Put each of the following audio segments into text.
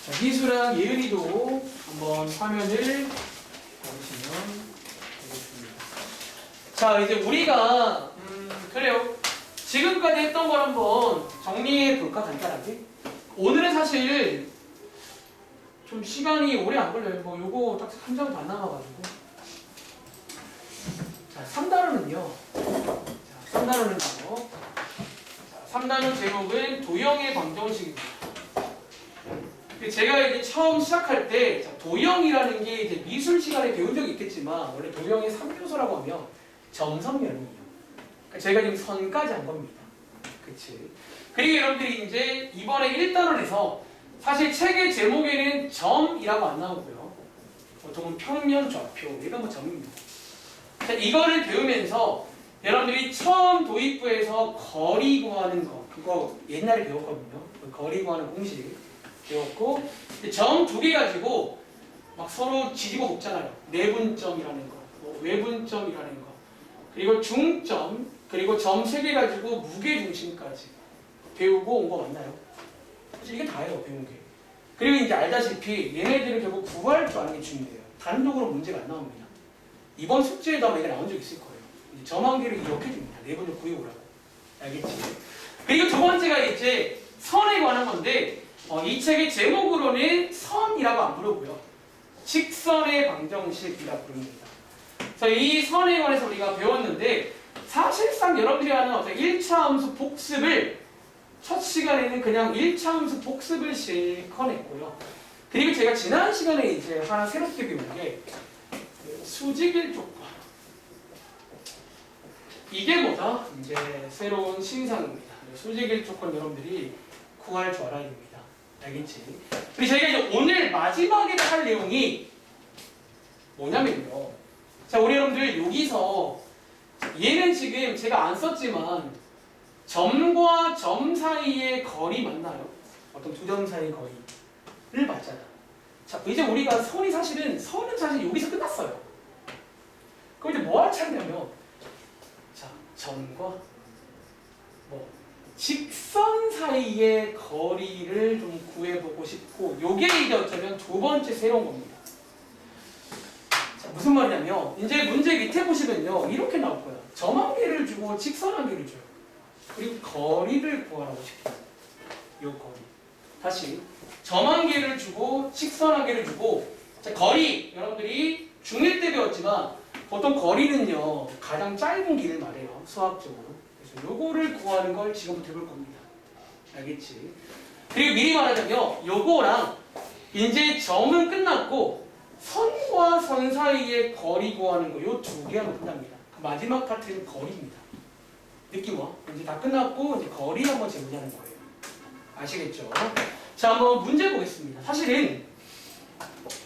자, 희수랑 예은이도 한번 화면을 보시면 되겠습니다. 자, 이제 우리가 그래요. 지금까지 했던 걸 한번 정리해 볼까, 간단하게. 오늘은 사실 좀 시간이 오래 안 걸려요. 뭐 요거 딱 한 장 반 남아가지고. 자, 3단원은요. 자, 3단원은 바로 3단원 제목은 도형의 방정식입니다. 제가 이제 처음 시작할 때 도형이라는 게 이제 미술 시간에 배운 적이 있겠지만 원래 도형의 3요소라고 하면 점성면이에요. 그러니까 제가 지금 선까지 한 겁니다. 그치? 그리고 여러분들이 이제 이번에 1단원에서 사실 책의 제목에는 점이라고 안 나오고요. 보통은 평면, 좌표, 이건 뭐 점입니다. 자, 이거를 배우면서 여러분들이 처음 도입부에서 거리 구하는 거, 그거 옛날에 배웠거든요. 그 거리 구하는 공식 배웠고, 점 두 개 가지고 막 서로 지지고 볶잖아요. 내분점이라는 거, 뭐 외분점이라는 거, 그리고 중점, 그리고 점 세 개 가지고 무게 중심까지 배우고 온 거 맞나요? 사실 이게 다예요, 배운 게. 그리고 이제 알다시피 얘네들을 결국 구할 줄 아는 게 중요해요. 단독으로 문제가 안 나옵니다. 이번 숙제에도 아마 이게 나온 적 있을 거예요. 점 한 개를 이렇게 줍니다. 내분을 구해오라고. 알겠지? 그리고 두 번째가 이제 선에 관한 건데, 이 책의 제목으로는 선이라고 안 부르고요. 직선의 방정식이라고 부릅니다. 그래서 이 선에 관해서 우리가 배웠는데, 사실상 여러분들이 하는 어떤 1차 함수 복습을 첫 시간에는 그냥 1차 함수 복습을 실컷 했고요. 그리고 제가 지난 시간에 이제 하나 새롭게 배운 게 수직일 조건. 이게 뭐다? 이제 새로운 신상입니다. 수직일 조건 여러분들이 구할 줄 알아야 됩니다. 알겠지? 그리고 저희가 이제 오늘 마지막에 할 내용이 뭐냐면요. 자, 우리 여러분들 여기서 얘는 지금 제가 안 썼지만 점과 점 사이의 거리 맞나요? 어떤 두 점 사이의 거리를 맞잖아. 자, 이제 우리가 선은 사실 여기서 끝났어요. 그럼 이제 뭐 할 차례냐면, 자, 점과 뭐 직선 사이의 거리를 좀 구해보고 싶고, 요게 이제 어쩌면 두 번째 새로운 겁니다. 자, 무슨 말이냐면, 이제 문제 밑에 보시면요, 이렇게 나올 거야. 점 한 개를 주고 직선 한 개를 줘요. 그리고 거리를 구하라고 시켜요. 요 거리. 다시 점 한 개를 주고 직선 한 개를 주고, 자, 거리 여러분들이 중1 때 배웠지만 보통 거리는요 가장 짧은 길을 말해요, 수학적으로. 그래서 요거를 구하는 걸 지금부터 해볼 겁니다. 알겠지? 그리고 미리 말하자면 요거랑 이제 점은 끝났고 선과 선 사이의 거리 구하는 거 요 두 개 하면 끝납니다. 그 마지막 파트는 거리입니다. 느낌 와? 이제 다 끝났고 이제 거리 한번 재보자는 거예요. 아시겠죠? 자, 한번 문제 보겠습니다. 사실은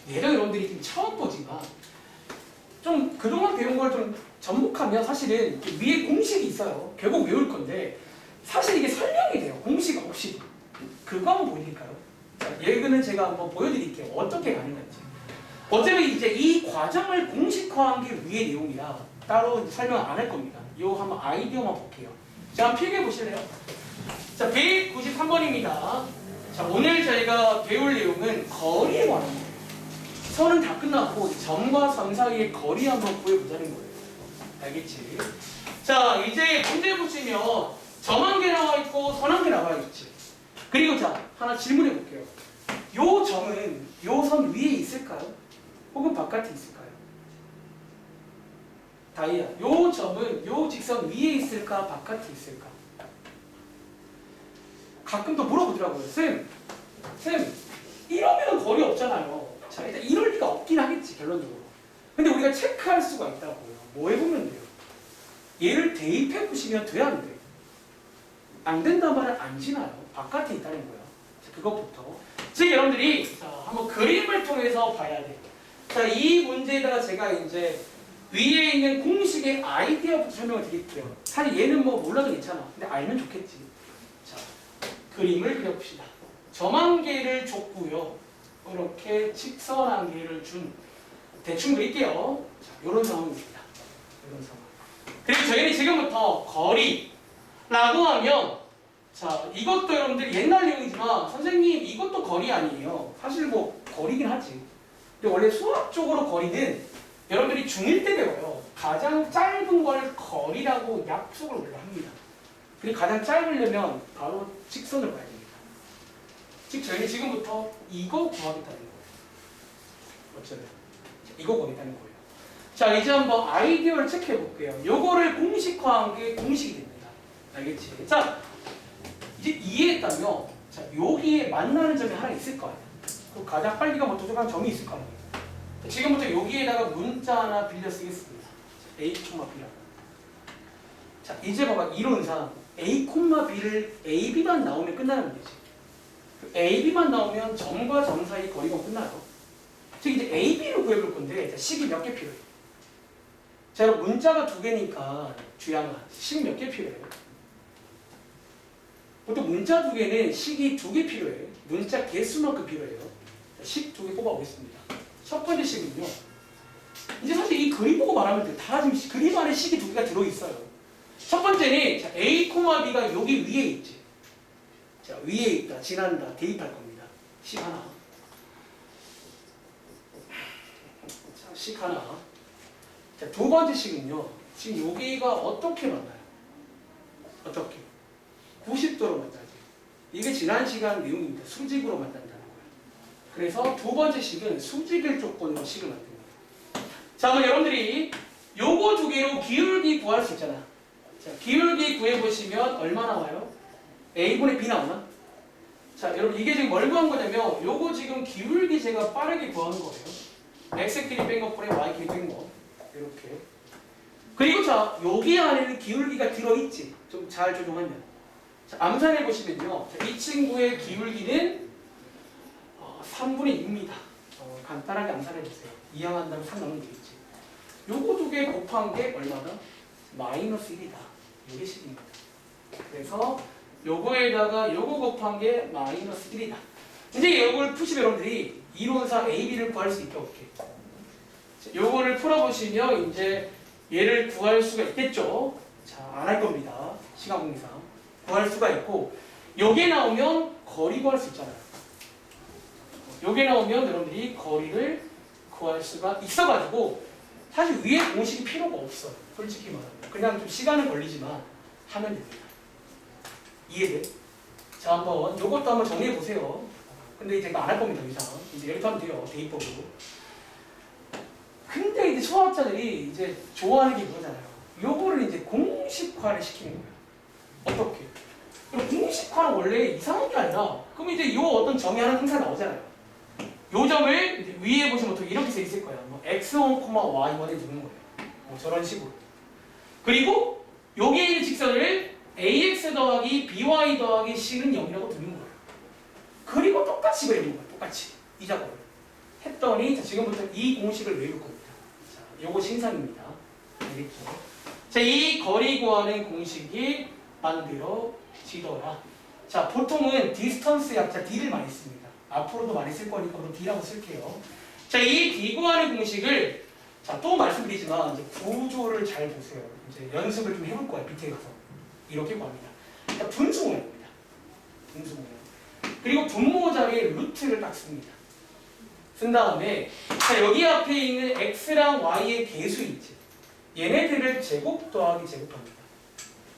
얘도 여러분들이 지금 처음 보지만 좀 그동안 배운 걸 좀 접목하면 사실은 위에 공식이 있어요. 결국 외울 건데 사실 이게 설명이 돼요. 공식 없이. 그거 한번 보여드릴까요? 자, 얘는 제가 한번 보여드릴게요. 어떻게 가능한지. 어차피 이제 이 과정을 공식화한 게 위의 내용이라 따로 설명 안 할 겁니다. 요 한번 아이디어만 볼게요. 자, 한번 필기해 보실래요? 자, 193번입니다. 자, 오늘 저희가 배울 내용은 거리에 관한 거예요. 선은 다 끝났고 점과 선 사이의 거리 한번 구해보자는 거예요. 알겠지? 자, 이제 문제 보시면 점 한 개 나와 있고 선 한 개 나와 있지. 그리고 자, 하나 질문해 볼게요. 요 점은 요 선 위에 있을까요? 혹은 바깥에 있을까요? 다이아, 요 점은 요 직선 위에 있을까 바깥에 있을까? 가끔 또 물어보더라고요. 쌤 이러면 거리 없잖아요. 자, 일단 이럴 리가 없긴 하겠지, 결론적으로. 근데 우리가 체크할 수가 있다고요. 뭐 해보면 돼요? 얘를 대입해 보시면 돼, 안 돼? 안 된단 말은 안 지나요. 바깥에 있다는 거야. 자, 그것부터. 즉 여러분들이 한번 그림을 통해서 봐야 돼. 자, 이 문제에다가 제가 이제 위에 있는 공식의 아이디어부터 설명을 드릴게요. 사실 얘는 뭐 몰라도 괜찮아. 근데 알면 좋겠지. 자, 그림을 그려봅시다. 점 한 개를 줬고요. 이렇게 직선 한 개를 준. 대충 그릴게요. 자, 요런 상황입니다. 요런 상황. 그리고 저희는 지금부터 거리라고 하면, 자, 이것도 여러분들 옛날 내용이지만 선생님 이것도 거리 아니에요. 사실 뭐 거리긴 하지. 근데 원래 수학적으로 거리는 여러분들이 중1 때 배워요. 가장 짧은 걸 거리라고 약속을 원래 합니다. 그리고 가장 짧으려면 바로 직선을 봐야 됩니다. 즉 저희는 지금부터 이거 구하겠다는 거예요. 어쩌면 이거 구하겠다는 거예요. 자, 이제 한번 아이디어를 체크해 볼게요. 요거를 공식화한 게 공식이 됩니다. 알겠지? 자, 이제 이해했다면 자, 여기에 만나는 점이 하나 있을 거 아니야. 그 가장 빨리 가면 도착한 점이 있을 거 아니에요. 지금부터 여기에다가 문자 하나 빌려 쓰겠습니다. A, B라고. 자, 이제 봐봐. 이론상 A, B를 AB만 나오면 끝나는 문제지. AB만 나오면 점과 점 사이 거리가 끝나요. 즉 이제 AB를 구해볼 건데 식이 몇 개 필요해요? 자, 여러분 문자가 2개니까 주양아 식 몇 개 필요해요? 보통 문자 2개는 식이 2개 필요해요. 문자 개수만큼 필요해요. 식 2개 뽑아보겠습니다. 첫 번째 식은요. 이제 사실 이 그림 보고 말하면 돼. 다 지금 그림 안에 식이 2개가 들어있어요. 첫 번째는 자, A, B가 여기 위에 있지. 자, 위에 있다, 지난다, 대입할 겁니다. 식 하나. 자, 식 하나. 자, 두 번째 식은요. 지금 여기가 어떻게 만나요? 어떻게? 90도로 만나지. 이게 지난 시간 내용입니다. 수직으로 만난다는 거예요. 그래서 두 번째 식은 수직일 조건으로 식을 만듭니다. 자, 그럼 여러분들이 요거 2개로 기울기 구할 수 있잖아. 자, 기울기 구해보시면 얼마 나와요? A분의 B 나오나? 자, 여러분 이게 지금 뭘 구한 거냐면 요거 지금 기울기 제가 빠르게 구하는 거예요. X끼리 뺀 거 분의 Y끼리 뺀 거. 이렇게. 그리고 자, 여기 안에는 기울기가 들어있지. 좀 잘 조정하면. 자, 암산해 보시면요. 자, 이 친구의 기울기는 3분의 2입니다. 간단하게 암산해 보세요. 이항한다면 3 나오면 되겠지. 요거 2개 곱한 게 얼마다? 마이너스 1이다. 이게 식입니다. 그래서 요거에다가 요거 곱한 게 마이너스 1이다. 이제 요걸 푸시면 여러분들이 이론상 AB를 구할 수 있게 없게. 요거를 풀어보시면 이제 얘를 구할 수가 있겠죠. 자, 안 할 겁니다. 시간 공상. 구할 수가 있고 요게 나오면 거리 구할 수 있잖아요. 요게 나오면 여러분들이 거리를 구할 수가 있어가지고 사실 위에 공식이 필요가 없어요. 솔직히 말하면. 그냥 좀 시간은 걸리지만 하면 됩니다. 이해돼? 자, 한번 요것도 한번 정리해 보세요. 근데 이제 안 할 겁니다. 이상. 이제 이렇게 하면 돼요. 대입법으로. 근데 이제 수학자들이 이제 좋아하는 게 뭐잖아요. 요거를 이제 공식화를 시키는 거예요. 어떻게? 그럼 공식화는 원래 이상한 게 아니라 그럼 이제 요 어떤 점이 하나 항상 나오잖아요. 요 점을 이제 위에 보시면 또 이렇게 써 있을 거예요. 뭐 x1, y1에 두는 거예요. 뭐 저런 식으로. 그리고 여기에 있는 직선을 ax 더하기 by 더하기 c는 0이라고 두는 거예요. 그리고 똑같이 그리는 거예요. 똑같이. 이 작업을. 했더니 자, 지금부터 이 공식을 외울 겁니다. 자, 요거 신상입니다. 알겠죠? 자, 이 거리 구하는 공식이 만들어지더라. 자, 보통은 디스턴스 약자 D를 많이 씁니다. 앞으로도 많이 쓸 거니까 그럼 D라고 쓸게요. 자, 이 D 구하는 공식을 자, 또 말씀드리지만 이제 구조를 잘 보세요. 이제 연습을 좀 해볼 거예요. 밑에 가서 이렇게 구합니다. 자, 분수 모양입니다. 분수 모양. 그리고 분모 자리에 루트를 딱 씁니다. 쓴 다음에 자, 여기 앞에 있는 x랑 y의 개수 있지. 얘네들을 제곱 더하기 제곱합니다.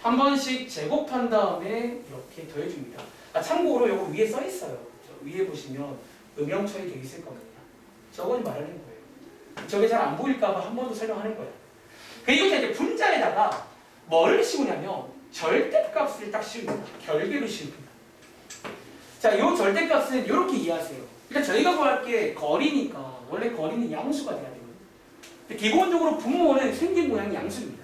한 번씩 제곱한 다음에 이렇게 더해줍니다. 아, 참고로 이거 위에 써 있어요. 위에 보시면 음영처리 되어 있을 겁니다. 저건 말하는 거예요. 저게 잘 안 보일까봐 한 번 더 설명하는 거예요. 그리고 이제 분자에다가 뭐를 씌우냐면 절대값을 딱 씌웁니다. 결계로 씌웁니다. 자, 이 절대값은 이렇게 이해하세요. 그러니까 저희가 구할 게 거리니까 원래 거리는 양수가 돼야 되거든요. 근데 기본적으로 분모는 생긴 모양이 양수입니다.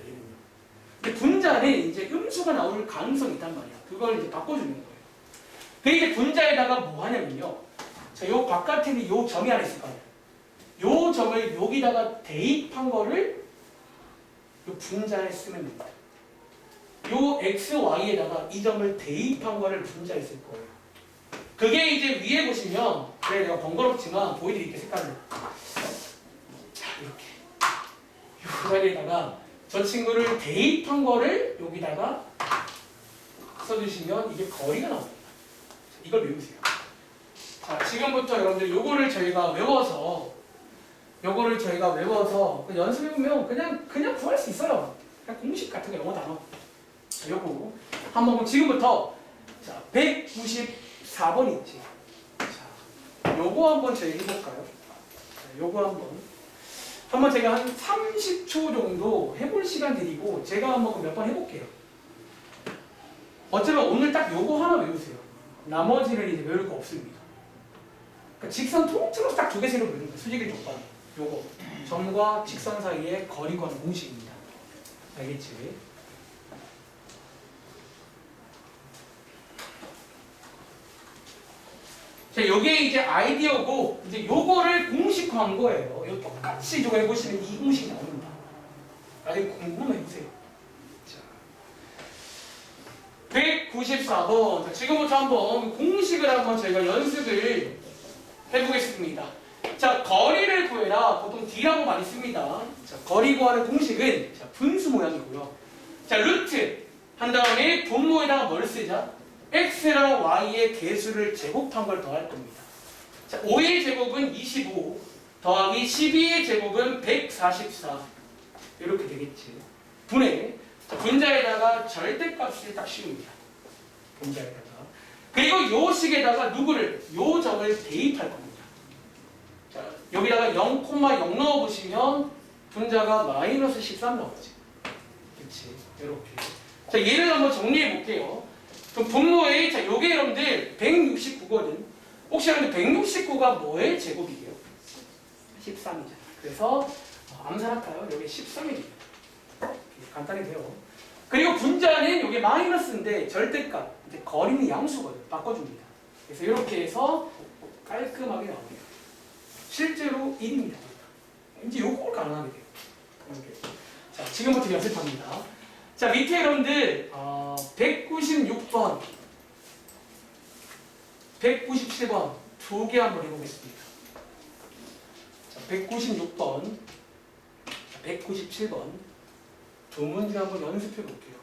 근데 분자는 이제 음수가 나올 가능성이 있단 말이야. 그걸 이제 바꿔주는 거예요. 그 이제 분자에다가 뭐 하냐면요. 자, 요 바깥에는 요 점이 하나 있을 거예요. 요 점을 여기다가 대입한 거를 요 분자에 쓰면 됩니다. 요 x, y에다가 이 점을 대입한 거를 분자에 쓸 거예요. 그게 이제 위에 보시면 그래 내가 번거롭지만 보여드릴게 색깔을. 자, 이렇게 요 자리에다가 저 친구를 대입한 거를 여기다가 써주시면 이게 거리가 나옵니다. 이걸 외우세요. 자, 지금부터 여러분들 요거를 저희가 외워서 연습해보면 그냥 구할 수 있어요. 그냥 공식 같은 거 영어 단어. 자, 요거 한번 그럼 지금부터 자 194번 있지. 자, 요거 한번 저희 해볼까요? 자, 요거 한번 제가 한 30초 정도 해볼 시간 드리고 제가 한번 몇 번 해볼게요. 어쩌면 오늘 딱 요거 하나 외우세요. 나머지는 이제 외울 거 없습니다. 그러니까 직선 통째로 딱 두 개씩로 외우는 거예요. 수직일 족반. 요거 점과 직선 사이의 거리 구하는 공식입니다. 알겠지? 자, 요게 이제 아이디어고 이제 요거를 공식화한 거예요. 요 똑같이 저거 해보시면 이 공식이 나옵니다. 나중에 궁금해 보세요. 자, 194번. 자, 지금부터 한번 공식을 한번 저희가 연습을 해보겠습니다. 자, 거리를 구해라. 보통 D라고 많이 씁니다. 자, 거리 구하는 공식은 자, 분수 모양이고요. 자, 루트 한 다음에 분모에다가 뭘 쓰자? X랑 Y의 개수를 제곱한 걸 더할 겁니다. 자, 5의 제곱은 25 더하기 12의 제곱은 144 이렇게 되겠지. 분해. 자, 분자에다가 절대값을 딱 씌웁니다. 분자에다가. 그리고 요 식에다가 누구를? 요 점을 대입할 겁니다. 자, 여기다가 0,0 넣어보시면 분자가 마이너스 13 나오지. 그렇지. 이렇게. 자, 얘를 한번 정리해 볼게요. 그럼 분모에 자, 요게 여러분들 169거든. 혹시 여러분들 169가 뭐의 제곱이에요? 13이잖아. 그래서 암산할까요? 여기 13이에요. 간단히 돼요. 그리고 분자는 여기 마이너스인데 절대값, 이제 거리는 양수거든. 바꿔줍니다. 그래서 이렇게 해서 깔끔하게 나옵니다. 실제로 1입니다. 이제 요걸 가능하게 돼요. 이렇게. 자, 지금부터 연습합니다. 자, 밑에 여러분들 196번, 197번 두 개 한번 해보겠습니다. 자, 196번, 197번 두 문제 한번 연습해 볼게요.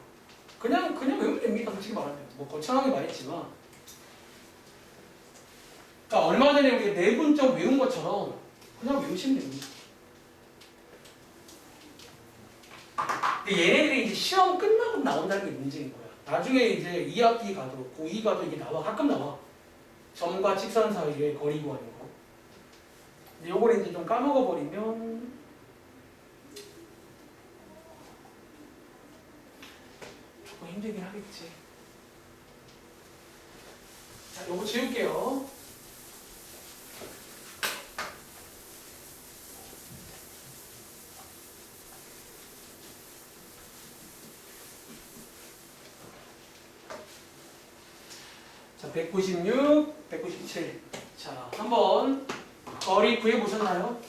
그냥 외우면 됩니다. 솔직히 말하면 뭐 거창하게 말했지만, 그러니까 얼마 전에 우리가 내분점 외운 것처럼 그냥 외우시면 됩니다. 근데 얘네들이 이제 시험 끝나고 나온다는 게 문제인 거야. 나중에 이제 2학기 가도 고2 가도 이게 나와. 가끔 나와. 점과 직선 사이의 거리 구하는 거. 근데 요걸 이제 좀 까먹어 버리면 조금 힘들긴 하겠지. 자, 요거 지울게요. 자, 196, 197. 자, 한번 거리 구해보셨나요?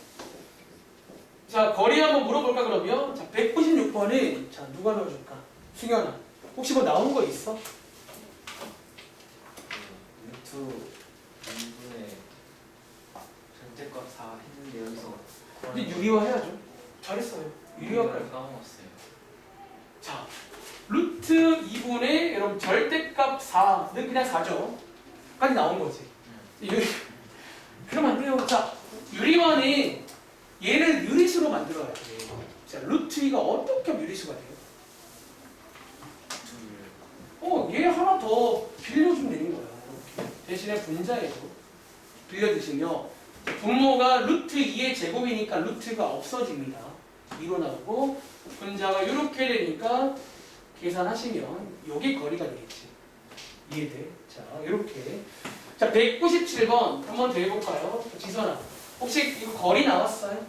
자, 거리 한번 물어볼까 그러면? 자, 196번은 자, 누가 넣어줄까? 승현아, 혹시 뭐 나온 거 있어? 루트 2분의 절대값 4 했는데 여기서 근데 유리화 해야죠. 잘했어요. 유리화까지. 까먹었어요. 자, 루트 2분의 여러분 절대값 4는 그냥 4죠. 까지 나온 거지. 그러면 안 돼요. 자, 유리화는 얘를 유리수로 만들어야 돼. 자, 루트 2가 어떻게 하면 유리수가 돼요? 얘 하나 더 빌려주면 되는 거야. 이렇게. 대신에 분자에도 빌려주시며 분모가 루트 2의 제곱이니까 루트가 없어집니다. 2로 나오고 분자가 이렇게 되니까 계산하시면 요게 거리가 되겠지. 이해돼? 자, 이렇게. 자, 197번 한번 더 해볼까요? 지선아, 혹시 이거 거리 나왔어요?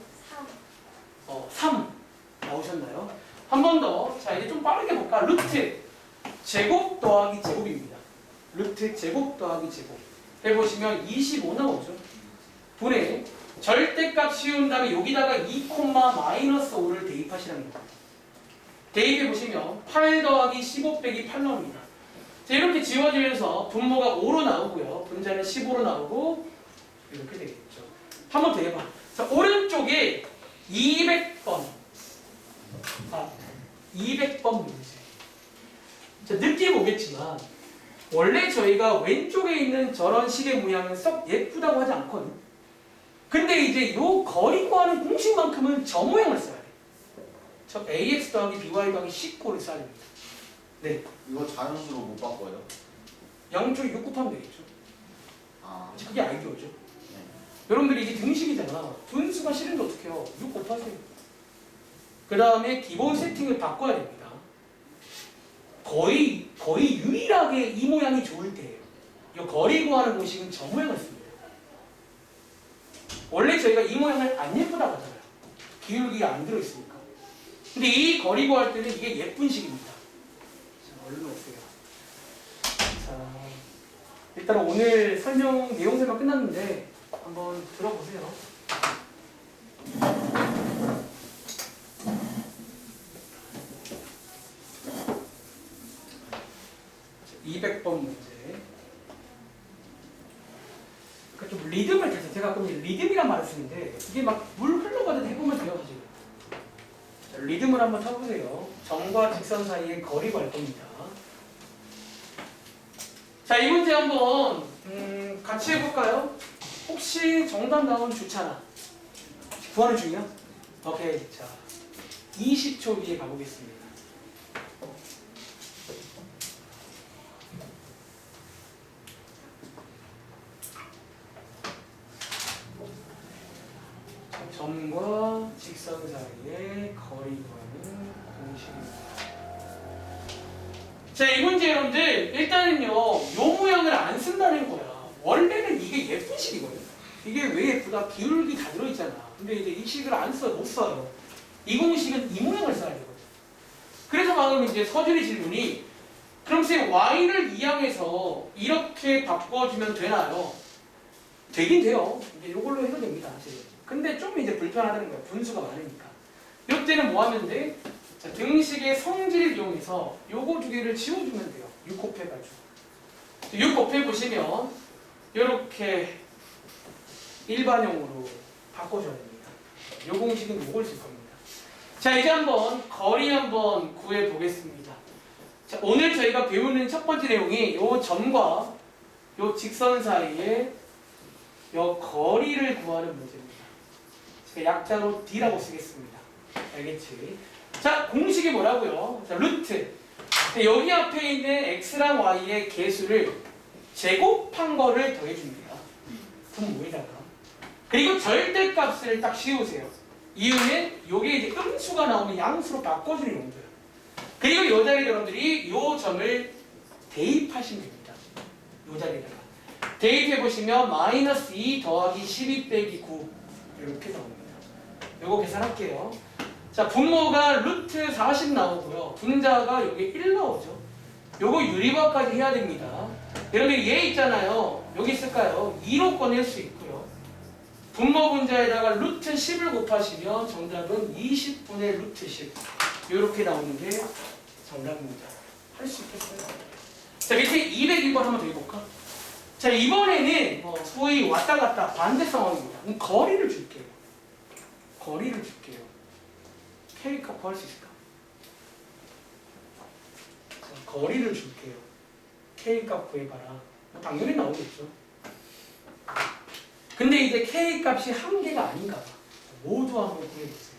3. 3 나오셨나요? 한 번 더. 자, 이제 좀 빠르게 볼까? 루트 제곱 더하기 제곱입니다. 루트 제곱 더하기 제곱 해보시면 25 나오죠. 분의 절대값 씌운 다음에 여기다가 2, 마이너스 5를 대입하시라는 겁니다. 대입해보시면 8 더하기 15 빼기 8 나옵니다. 자, 이렇게 지워지면서 분모가 5로 나오고요. 분자는 15로 나오고 이렇게 되겠죠. 한 번 더 해봐. 자, 오른쪽에 200번 200번 문제. 자, 느낌 오겠지만 원래 저희가 왼쪽에 있는 저런 식의 모양은 썩 예쁘다고 하지 않거든요. 근데 이제 요 거리 구하는 공식만큼은 저 모양을 써야 돼. 저 ax 더하기 by 더하기 19를 써야 됩니다. 네. 이거 자연수로 못 바꿔요? 0쪽에 6 곱하면 되겠죠. 아, 그게 아이디어죠. 네. 여러분들이 이게 등식이잖아. 분수가 싫은데 어떻게 해요? 6 곱하세요. 그 다음에 기본 세팅을 바꿔야 됩니다. 거의 유일하게 이 모양이 좋을 때예요. 이 거리 구하는 공식은 저 모양을 씁니다. 원래 저희가 이 모양을 안 예쁘다고 하잖아요. 기울기가 안 들어있으니까. 근데 이 거리 구할 때는 이게 예쁜 식입니다. 자, 얼른 오세요. 자, 일단 오늘 설명 내용 설명 끝났는데 한번 들어보세요. 200번 문제. 그러니까 좀 리듬을 타서 제가 가끔 리듬이란 말을 쓰는데 이게 막 물 흘러가듯 해보면 돼요, 사실. 자, 리듬을 한번 타보세요. 점과 직선 사이의 거리 구할 겁니다. 자, 이 문제 한번 같이 해볼까요? 혹시 정답 나오면 좋잖아. 구하는 중이야? 오케이. 자, 20초 뒤에 가보겠습니다. 점과 직선 사이의 거리 구하는 공식입니다. 자, 이 문제 여러분들 일단은요 요 모양을 안 쓴다는 거야. 원래는 이게 예쁜 식이거든요. 이게 왜 예쁘다? 기울기 다 들어있잖아. 근데 이제 이 식을 안 써, 못 써요. 이 공식은 이 모양을 써야 되거든. 그래서 방금 이제 서준이 질문이 그럼 쌤 y를 이항해서 이렇게 바꿔주면 되나요? 되긴 돼요. 이제 이걸로 해도 됩니다. 사실. 근데 좀 이제 불편하다는 거예요. 분수가 많으니까. 이때는 뭐 하면 돼? 자, 등식의 성질을 이용해서 요거 두 개를 지워주면 돼요. 6 곱해가지고. 6 곱해보시면 이렇게 일반형으로 바꿔줘야 됩니다. 요 공식은 요걸 쓸 겁니다. 자, 이제 한번 거리 한번 구해보겠습니다. 자, 오늘 저희가 배우는 첫 번째 내용이 요 점과 요 직선 사이에 요 거리를 구하는 문제입니다. 제가 약자로 D라고 쓰겠습니다. 알겠지? 자, 공식이 뭐라고요? 자, 루트. 여기 앞에 있는 X랑 Y의 개수를 제곱한 거를 더해줍니다. 그럼 뭐에다가? 그리고 절대값을 딱 씌우세요. 이유는 요게 이제 음수가 나오면 양수로 바꿔주는 용도예요. 그리고 이 자리에 여러분들이 이 점을 대입하시면 됩니다. 이 자리에다가. 대입해보시면 마이너스 2 더하기 12 빼기 9 이렇게 나옵니다. 요거 계산할게요. 자, 분모가 루트 40 나오고요. 분자가 여기 1 나오죠. 요거 유리화까지 해야 됩니다. 여러분 얘 있잖아요. 여기 있을까요? 2로 꺼낼 수 있고요. 분모 분자에다가 루트 10을 곱하시면 정답은 20분의 루트 10 이렇게 나오는 게 정답입니다. 할 수 있겠어요? 자, 밑에 202번 한번 더 해볼까? 자, 이번에는 소위 왔다 갔다 반대 상황입니다. 그럼 거리를 줄게요. 거리를 줄게요. K값 구할 수 있을까? 자, 거리를 줄게요. K값 구해봐라. 당연히 나오겠죠. 근데 이제 K값이 한 개가 아닌가 봐. 모두 한번 구해보세요.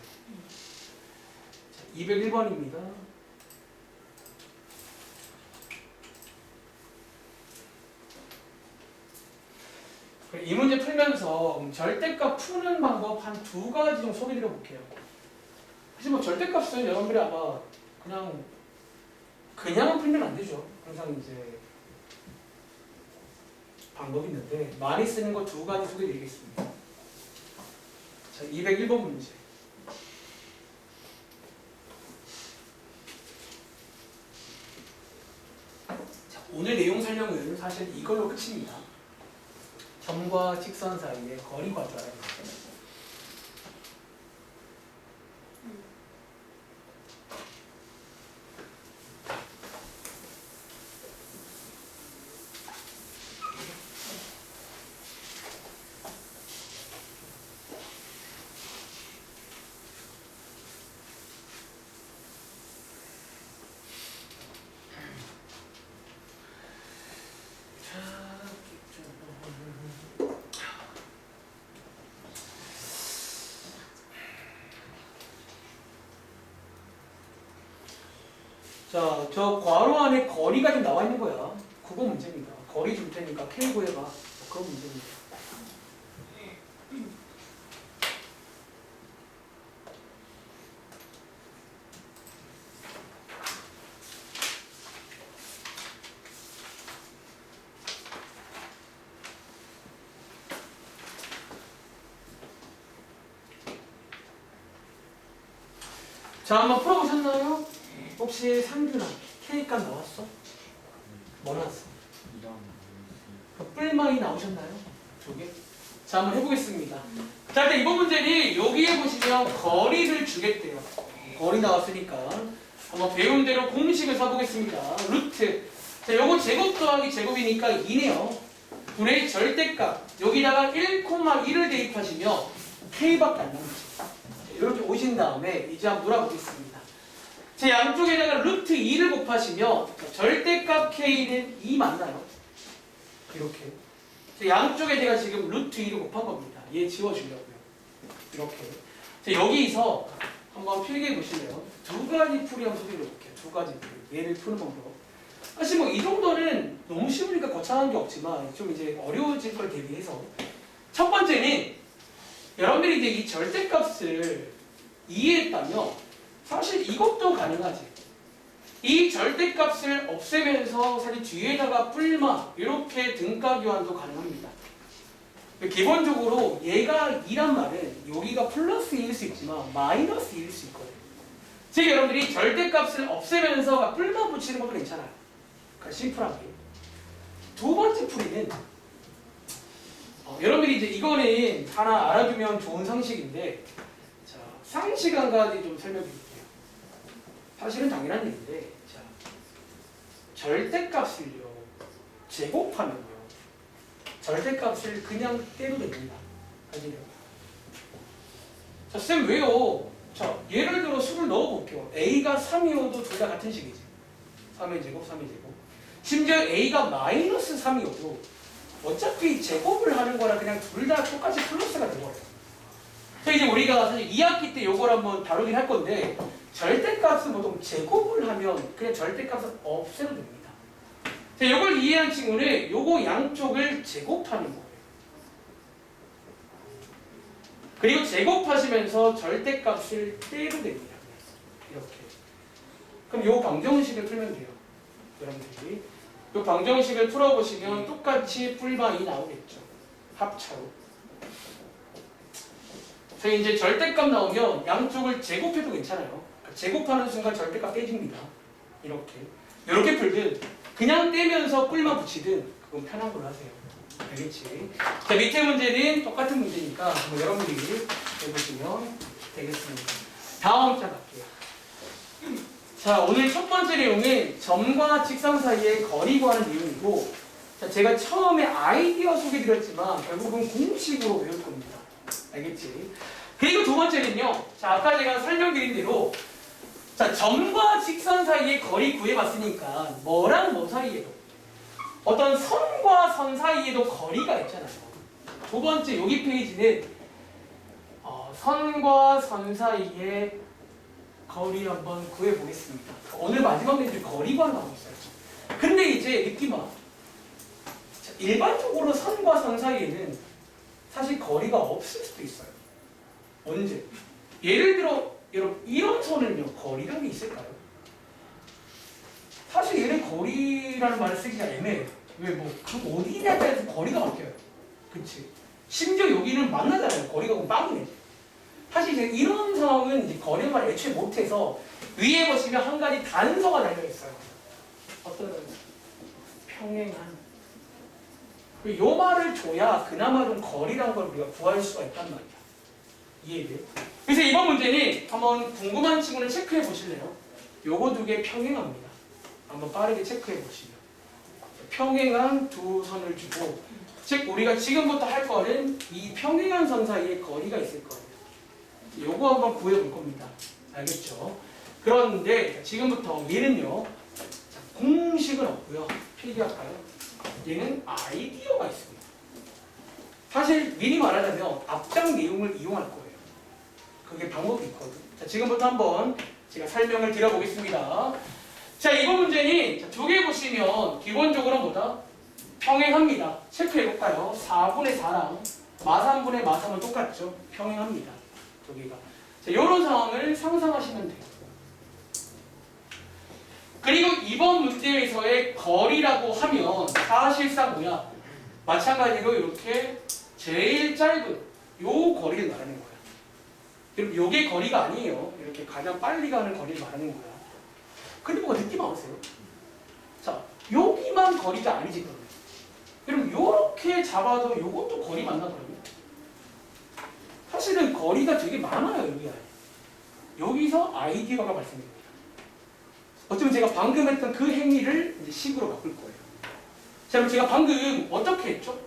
자, 201번입니다. 이 문제 풀면서 절대값 푸는 방법 한 2가지 정도 소개드려 볼게요. 사실 뭐 절대값은 여러분들이 아마 그냥은 풀면 안 되죠. 항상 이제 방법이 있는데 많이 쓰는 거 2가지 소개드리겠습니다. 자, 201번 문제. 자, 오늘 내용 설명은 사실 이걸로 끝입니다. 점과 직선 사이의 거리 구할 줄 알아야 됩니다. 자, 저 괄호 안에 거리가 지금 나와 있는 거야. 그거 문제입니다. 거리 줄 테니까 K 구해봐. 그거 문제입니다. 자, 한번 풀어보셨나요? 혹시 상준아, K값 나왔어? 뭐 나왔어? 뿔망이 나오셨나요? 저게? 자, 한번 해보겠습니다. 자, 일단 이번 문제는 여기에 보시면 거리를 주겠대요. 거리 나왔으니까 한번 배운 대로 공식을 써보겠습니다. 루트. 자, 요거 제곱 더하기 제곱이니까 2네요. 둘의 절대값. 여기다가 1,1을 대입하시면 K밖에 안 남죠. 이렇게 오신 다음에 이제 한번 놀아보겠습니다. 제 양쪽에다가 루트 2를 곱하시면 절대값 K는 2 맞나요? 이렇게. 양쪽에 제가 지금 루트 2를 곱한 겁니다. 얘 지워주려고요. 이렇게. 자, 여기서 한번 필기해 보실래요? 두 가지 풀이 한번 소개해 볼게요. 두 가지 풀이. 얘를 푸는 방법. 사실 뭐 이 정도는 너무 쉬우니까 거창한 게 없지만 좀 이제 어려워질 걸 대비해서 첫 번째는 여러분들이 이제 이 절대값을 이해했다면 사실 이것도 가능하지. 이 절대값을 없애면서 사실 뒤에다가 뿔마 이렇게 등가 교환도 가능합니다. 기본적으로 얘가 2란 말은 여기가 플러스 1일 수 있지만 마이너스 1일 수 있거든요. 즉 여러분들이 절대값을 없애면서 뿔마 붙이는 것도 괜찮아요. 그러니까 심플하게. 두 번째 풀이는 여러분들이 이제 이거는 하나 알아두면 좋은 상식인데, 자, 상식 한 가지 좀 설명드릴게요. 사실은 당연한 얘기인데, 자, 절대값을요 제곱하면요 절대값을 그냥 떼도 됩니다. 사실은. 자, 쌤 왜요? 자, 예를 들어 수를 넣어볼게요. A가 3이어도 둘 다 같은 식이지. 3의 제곱, 3의 제곱. 심지어 A가 마이너스 3이어도 어차피 제곱을 하는 거라 그냥 둘 다 똑같이 플러스가 되거든요. 그래서 이제 우리가 사실 2학기 때 요걸 한번 다루긴 할 건데 절대값은 보통 제곱을 하면 그냥 절대값을 없애도 됩니다. 자, 요걸 이해한 친구는 요거 양쪽을 제곱하는 거예요. 그리고 제곱하시면서 절대값을 떼도 됩니다. 이렇게. 그럼 요 방정식을 풀면 돼요. 여러분들이. 이 방정식을 풀어보시면 똑같이 뿔방이 나오겠죠. 합차로. 자, 이제 절대값 나오면 양쪽을 제곱해도 괜찮아요. 제곱하는 순간 절대값 떼집니다. 이렇게. 이렇게 풀든 그냥 떼면서 뿔만 붙이든 그건 편한 걸로 하세요. 알겠지? 자, 밑에 문제는 똑같은 문제니까 여러분들이 해보시면 되겠습니다. 다음 자 갈게요. 자, 오늘 첫 번째 내용은 점과 직선 사이의 거리 구하는 내용이고, 자, 제가 처음에 아이디어 소개드렸지만 결국은 공식으로 외울 겁니다. 알겠지? 그리고 두 번째는요. 자, 아까 제가 설명드린 대로 자, 점과 직선 사이의 거리 구해봤으니까 뭐랑 뭐 사이에도 어떤 선과 선 사이에도 거리가 있잖아요. 두 번째 여기 페이지는 선과 선 사이의 거리 한번 구해보겠습니다. 오늘 마지막 문제 거리 구하는 거 하고 있어요. 근데 이제 느낌 와. 일반적으로 선과 선 사이에는 사실 거리가 없을 수도 있어요. 언제? 예를 들어 여러분 이런 선은요 거리라는 게 있을까요? 사실 얘는 거리라는 말을 쓰기가 애매해요. 왜 뭐 어디냐에 따라서 거리가 바뀌어요. 그치? 심지어 여기는 만나잖아요. 거리가 빵이네. 사실 이제 이런 상황은 이제 거리의 말을 애초에 못해서 위에 보시면 한 가지 단서가 달려있어요. 어떤 평행한. 이 말을 줘야 그나마 좀 거리란 걸 우리가 구할 수가 있단 말이야. 이해돼? 그래서 이번 문제는 한번 궁금한 친구는 체크해 보실래요? 요거 두 개 평행합니다. 한번 빠르게 체크해 보시면. 평행한 두 선을 주고, 즉 우리가 지금부터 할 거는 이 평행한 선 사이에 거리가 있을 거예요. 요거 한번 구해볼 겁니다. 알겠죠? 그런데 지금부터 얘는요. 자, 공식은 없고요. 필기할까요? 얘는 아이디어가 있습니다. 사실 미리 말하자면 앞장 내용을 이용할 거예요. 그게 방법이 있거든. 자, 지금부터 한번 제가 설명을 드려보겠습니다. 자, 이번 문제는 두 개 보시면 기본적으로 뭐다? 평행합니다. 체크해볼까요? 4분의 4랑 마3분의 마3은 똑같죠? 평행합니다. 두 개가. 자, 이런 상황을 상상하시면 돼요. 그리고 이번 문제에서의 거리라고 하면 사실상 뭐야? 마찬가지로 이렇게 제일 짧은 요 거리를 말하는 거야. 그럼 요게 거리가 아니에요. 이렇게 가장 빨리 가는 거리를 말하는 거야. 근데 뭐가 느낌 안 오세요? 자, 여기만 거리가 아니지 그러면. 그럼 요렇게 잡아도 요것도 거리 맞나 그러면? 사실은 거리가 되게 많아요 여기 안에. 여기서 아이디어가 발생됩니다. 어쩌면 제가 방금 했던 그 행위를 이제 식으로 바꿀 거예요. 자, 그럼 제가 방금 어떻게 했죠?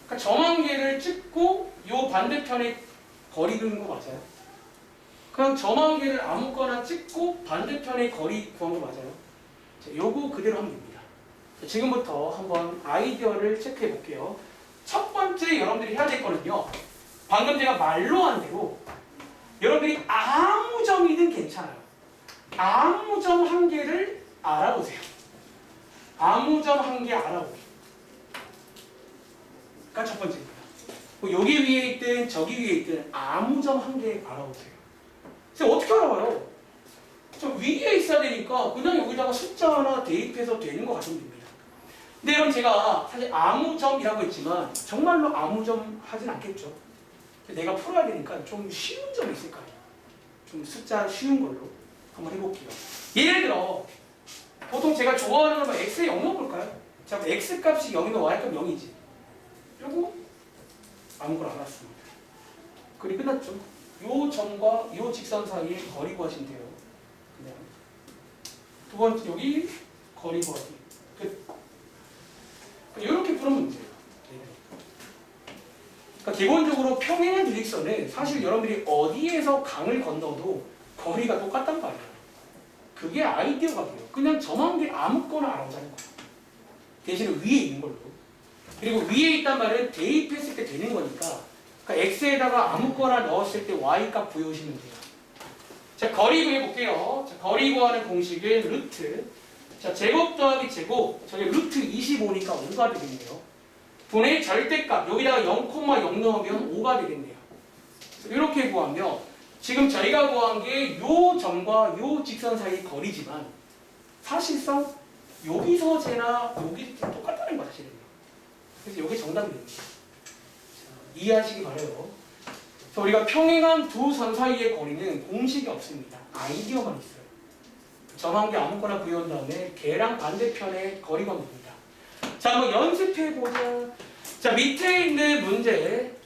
그러니까 점한개를 찍고 요 반대편에 거리 그는 거 맞아요? 그냥 점한개를 아무거나 찍고 반대편에 거리 구한 거 맞아요? 자, 요거 그대로 하면 됩니다. 자, 지금부터 한번 아이디어를 체크해 볼게요. 첫 번째 여러분들이 해야 될 거는요. 방금 제가 말로 한 대로 여러분들이 아무 점이든 괜찮아요. 아무 점 한 개를 알아보세요. 아무 점 한 개 알아보기. 가 첫 번째입니다. 뭐 여기 위에 있든 저기 위에 있든 아무 점 한 개 알아보세요. 그래서 어떻게 알아봐요? 저 위에 있어야 되니까 그냥 여기다가 숫자 하나 대입해서 되는 것 같으면 됩니다. 근데 여러분 제가 사실 아무 점이라고 했지만 정말로 아무 점 하진 않겠죠. 내가 풀어야 되니까 좀 쉬운 점이 있을 거 아니에요. 좀 숫자 쉬운 걸로 한번 해볼게요. 예를 들어 보통 제가 좋아하는 건 x에 0 넣어볼까요? 자, x 값이 0이면 y 값 0이지. 그리고 아무거나 알았습니다. 그리 끝났죠. 요 점과 요 직선 사이에 거리 구하시면 돼요. 그냥 두 번째 여기 거리 구하기 끝. 이렇게 풀면 문제예요. 그러니까 기본적으로 평행한 유직선은 사실 여러분들이 어디에서 강을 건너도 거리가 똑같단 말이에요. 그게 아이디어가 돼요. 그냥 점한 개 아무거나 알아보자는 거예요. 대신에 위에 있는 걸로. 그리고 위에 있단 말은 대입했을 때 되는 거니까 그러니까 x에다가 아무거나 넣었을 때 y 값 구해오시면 돼요. 자, 거리 구해볼게요. 자, 거리 구하는 공식은 루트. 자, 제곱 더하기 제곱. 저게 루트 25니까 5가 되겠네요. 분의 절대값. 여기다가 0,0 넣으면 5가 되겠네요. 이렇게 구하면 지금 저희가 구한 게 요 점과 요 직선 사이 거리지만 사실상 여기서 재나 여기 똑같다는 거 사실은요. 그래서 이게 정답이 됩니다. 자, 이해하시기 바라요. 그래서 우리가 평행한 두 선 사이의 거리는 공식이 없습니다. 아이디어만 있어요. 점 한 개 아무거나 구해온 다음에 걔랑 반대편의 거리가 뭡니다. 자, 한번 연습해 보자. 자, 밑에 있는 문제.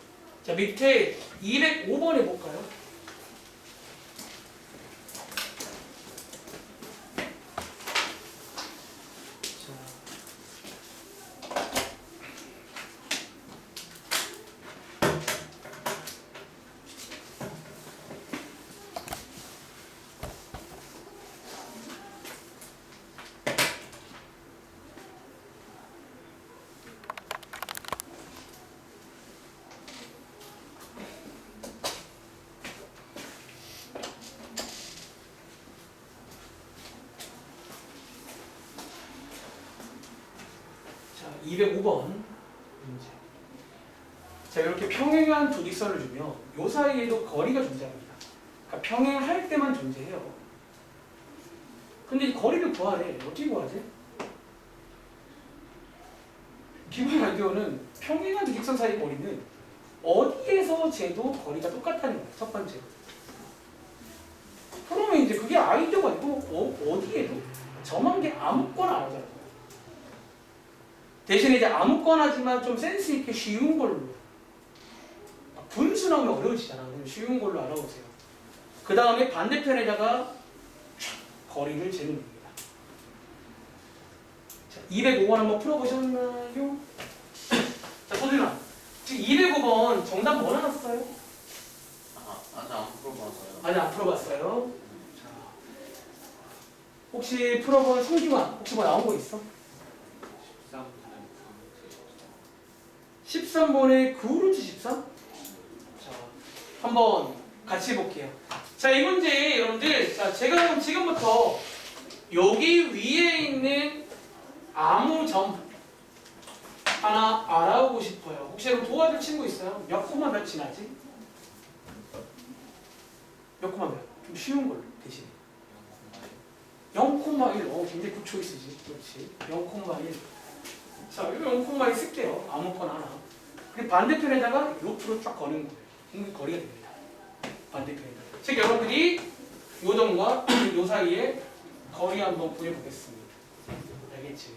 자, 밑에 205번 해볼까요? 자, 205번 문제. 자, 이렇게 평행한 두 직선을 주면 요 사이에도 거리가 존재합니다. 그러니까 평행할 때만 존재해요. 근데 이 거리를 구하래. 어떻게 구하지? 기본 아이디어는 평행한 두 직선 사이의 거리는 어디에서 재도 거리가 똑같다는 거예요. 첫 번째로. 그러면 이제 그게 아이디어가 있고 어디에도 점한 게 아무거나 알아잖아요. 대신에 이제 아무거나지만 좀 센스 있게 쉬운 걸로. 분수 나오면 어려워지잖아. 그럼 쉬운 걸로 알아보세요. 그 다음에 반대편에다가 거리를 재는 겁니다. 자, 205번 한번 풀어보셨나요? 자, 소준아. 지금 205번 정답 뭐 나왔어요? 아직 안 풀어봐서요. 아직 안 풀어봤어요. 자, 혹시 풀어본 성기만 혹시 뭐 나온 거 있어? 13번에 9루트 13? 자, 한번 같이 해볼게요. 자, 이 문제 여러분들, 자, 제가 그럼 지금부터 여기 위에 있는 아무 점 하나 알아보고 싶어요. 혹시 여러분 도와줄 친구 있어요? 몇 코마 몇 지나지? 몇 코마 몇? 좀 쉬운 걸로 대신 0,1. 굉장히 굿 초이스지. 그렇지. 0,1. 자, 이거 0,1 쓸게요. 아무거나 하나. 그리고 반대편에다가 루프로 쫙 거는 거예요. 그럼 거리가 됩니다. 반대편에다가. 즉 여러분들이 요 점과 요 사이에 거리 한번 구해보겠습니다. 알겠지?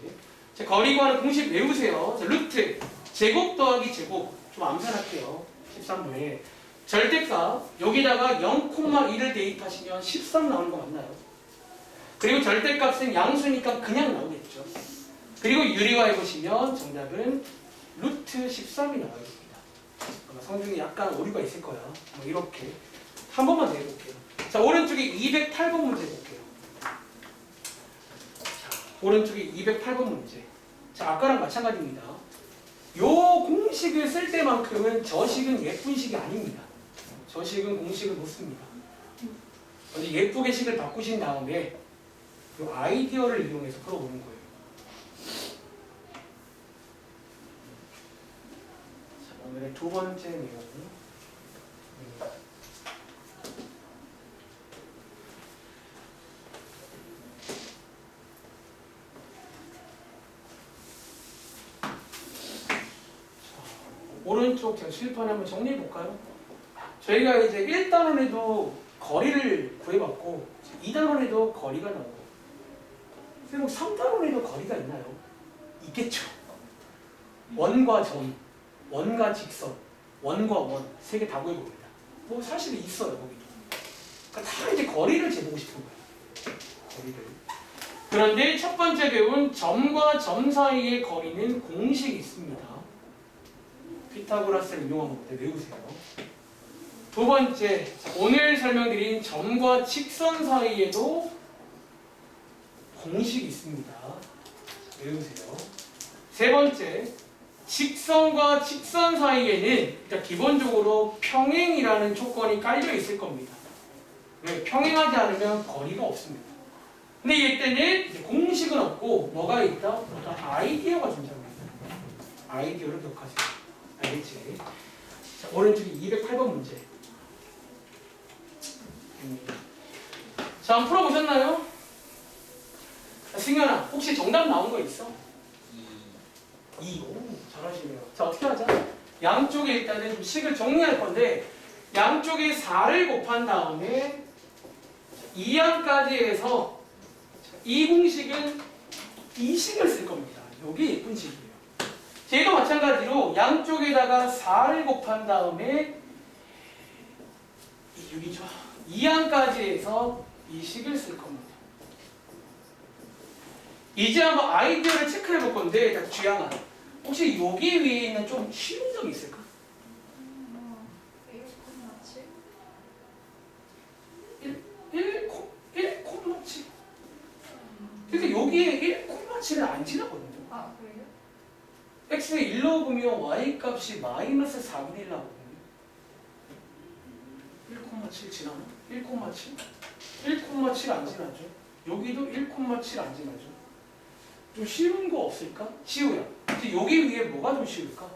자, 거리 구하는 공식 외우세요. 자, 루트 제곱 더하기 제곱 좀 암산할게요. 13번에 절대값 여기다가 0,1을 대입하시면 13 나오는 거 맞나요? 그리고 절대값은 양수니까 그냥 나오겠죠. 그리고 유리화해 보시면 정답은 루트 13이 나와야 됩니다. 아마 성중에 약간 오류가 있을 거야. 뭐 이렇게 한 번만 더 해볼게요. 자, 오른쪽에 208번 문제 볼게요. 자, 오른쪽에 208번 문제. 자, 아까랑 마찬가지입니다. 요 공식을 쓸 때만큼은 저 식은 예쁜 식이 아닙니다. 저 식은 공식을 못 씁니다. 먼저 예쁘게 식을 바꾸신 다음에 요 아이디어를 이용해서 풀어보는 거예요. 자, 오늘의 두 번째 내용. 오른쪽 제가 실판 한번 정리해 볼까요? 저희가 이제 1단원에도 거리를 구해봤고 2단원에도 거리가 나오고 그리고 3단원에도 거리가 있나요? 있겠죠. 원과 점, 원과 직선, 원과 원 세 개 다 구해봅니다. 뭐 사실 있어요 거기도. 그러니까 다 이제 거리를 재보고 싶은 거예요. 거리를. 그런데 첫 번째 배운 점과 점 사이의 거리는 공식이 있습니다. 피타고라스를 이용한 건데 외우세요. 두 번째, 오늘 설명드린 점과 직선 사이에도 공식이 있습니다. 외우세요. 세 번째, 직선과 직선 사이에는 일단 기본적으로 평행이라는 조건이 깔려 있을 겁니다. 왜? 평행하지 않으면 거리가 없습니다. 근데 이때는 이제 공식은 없고 뭐가 있다? 어떤 아이디어가 존재합니다. 아이디어를 기억하세요. 알겠지? 자, 오른쪽에 208번 문제. 자, 한번 풀어보셨나요? 자, 승현아, 혹시 정답 나온 거 있어? 2. 오, 잘하시네요. 자, 어떻게 하자? 양쪽에 일단은 좀 식을 정리할 건데 양쪽에 4를 곱한 다음에 2항까지 해서 이 공식은 이 식을 쓸 겁니다. 여기 예쁜 식이에요. 얘도 마찬가지로 양쪽에다가 4를 곱한 다음에 6이죠. 2항까지 해서 이 식을 쓸 겁니다. 이제 한번 아이디어를 체크해 볼 건데 주양아, 혹시 여기 위에 있는 좀 쉬운 점이 있을까? 1,7. 그러니까 여기에 1,7을 안 지나거든요. 아, 그래요? x에 1 넣어보면 y 값이 마이너스 4분의 1 나오거든요. 1,7 지나나? 1,7? 1,7 안 지나죠? 여기도 1,7 안 지나죠? 좀 쉬운 거 없을까? 시우야. 근데 여기 위에 뭐가 좀 쉬울까?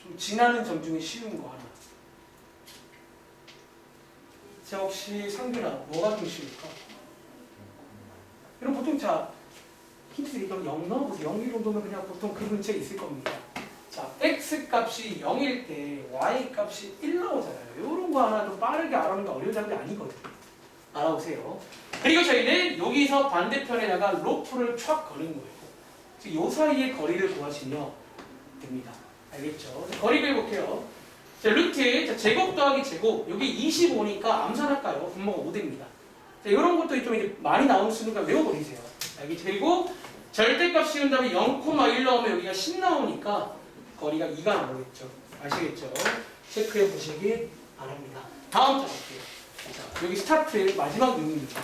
좀 지나는 점 중에 쉬운 거 하나. 자, 혹시 상균아, 뭐가 좀 쉬울까? 여러분 보통 자, 힌트 드릴게요. 0 넣어보세요. 0 정도면 그냥 보통 그 근처에 있을 겁니다. 자, x 값이 0일 때 y 값이 1 나오잖아요. 이런 거 하나 좀 빠르게 알아보는 게 어려운 장면 아니거든요. 알아보세요. 그리고 저희는 여기서 반대편에다가 로프를 촥 거는 거예요. 이 사이의 거리를 구하시면 됩니다. 알겠죠? 거리 그려볼게요. 자, 루트, 자, 제곱 더하기 제곱. 여기 25니까 암산할까요? 분모가 5됩니다. 자, 이런 것도 좀 이제 많이 나오는 수니까 외워버리세요. 알겠죠? 그리고 절대값 씌운 다음에 0,1 넣으면 여기가 10 나오니까 거리가 2가 나오겠죠. 아시겠죠? 체크해 보시기 바랍니다. 다음 자 볼게요. 자, 여기 스타트 마지막 내용입니다.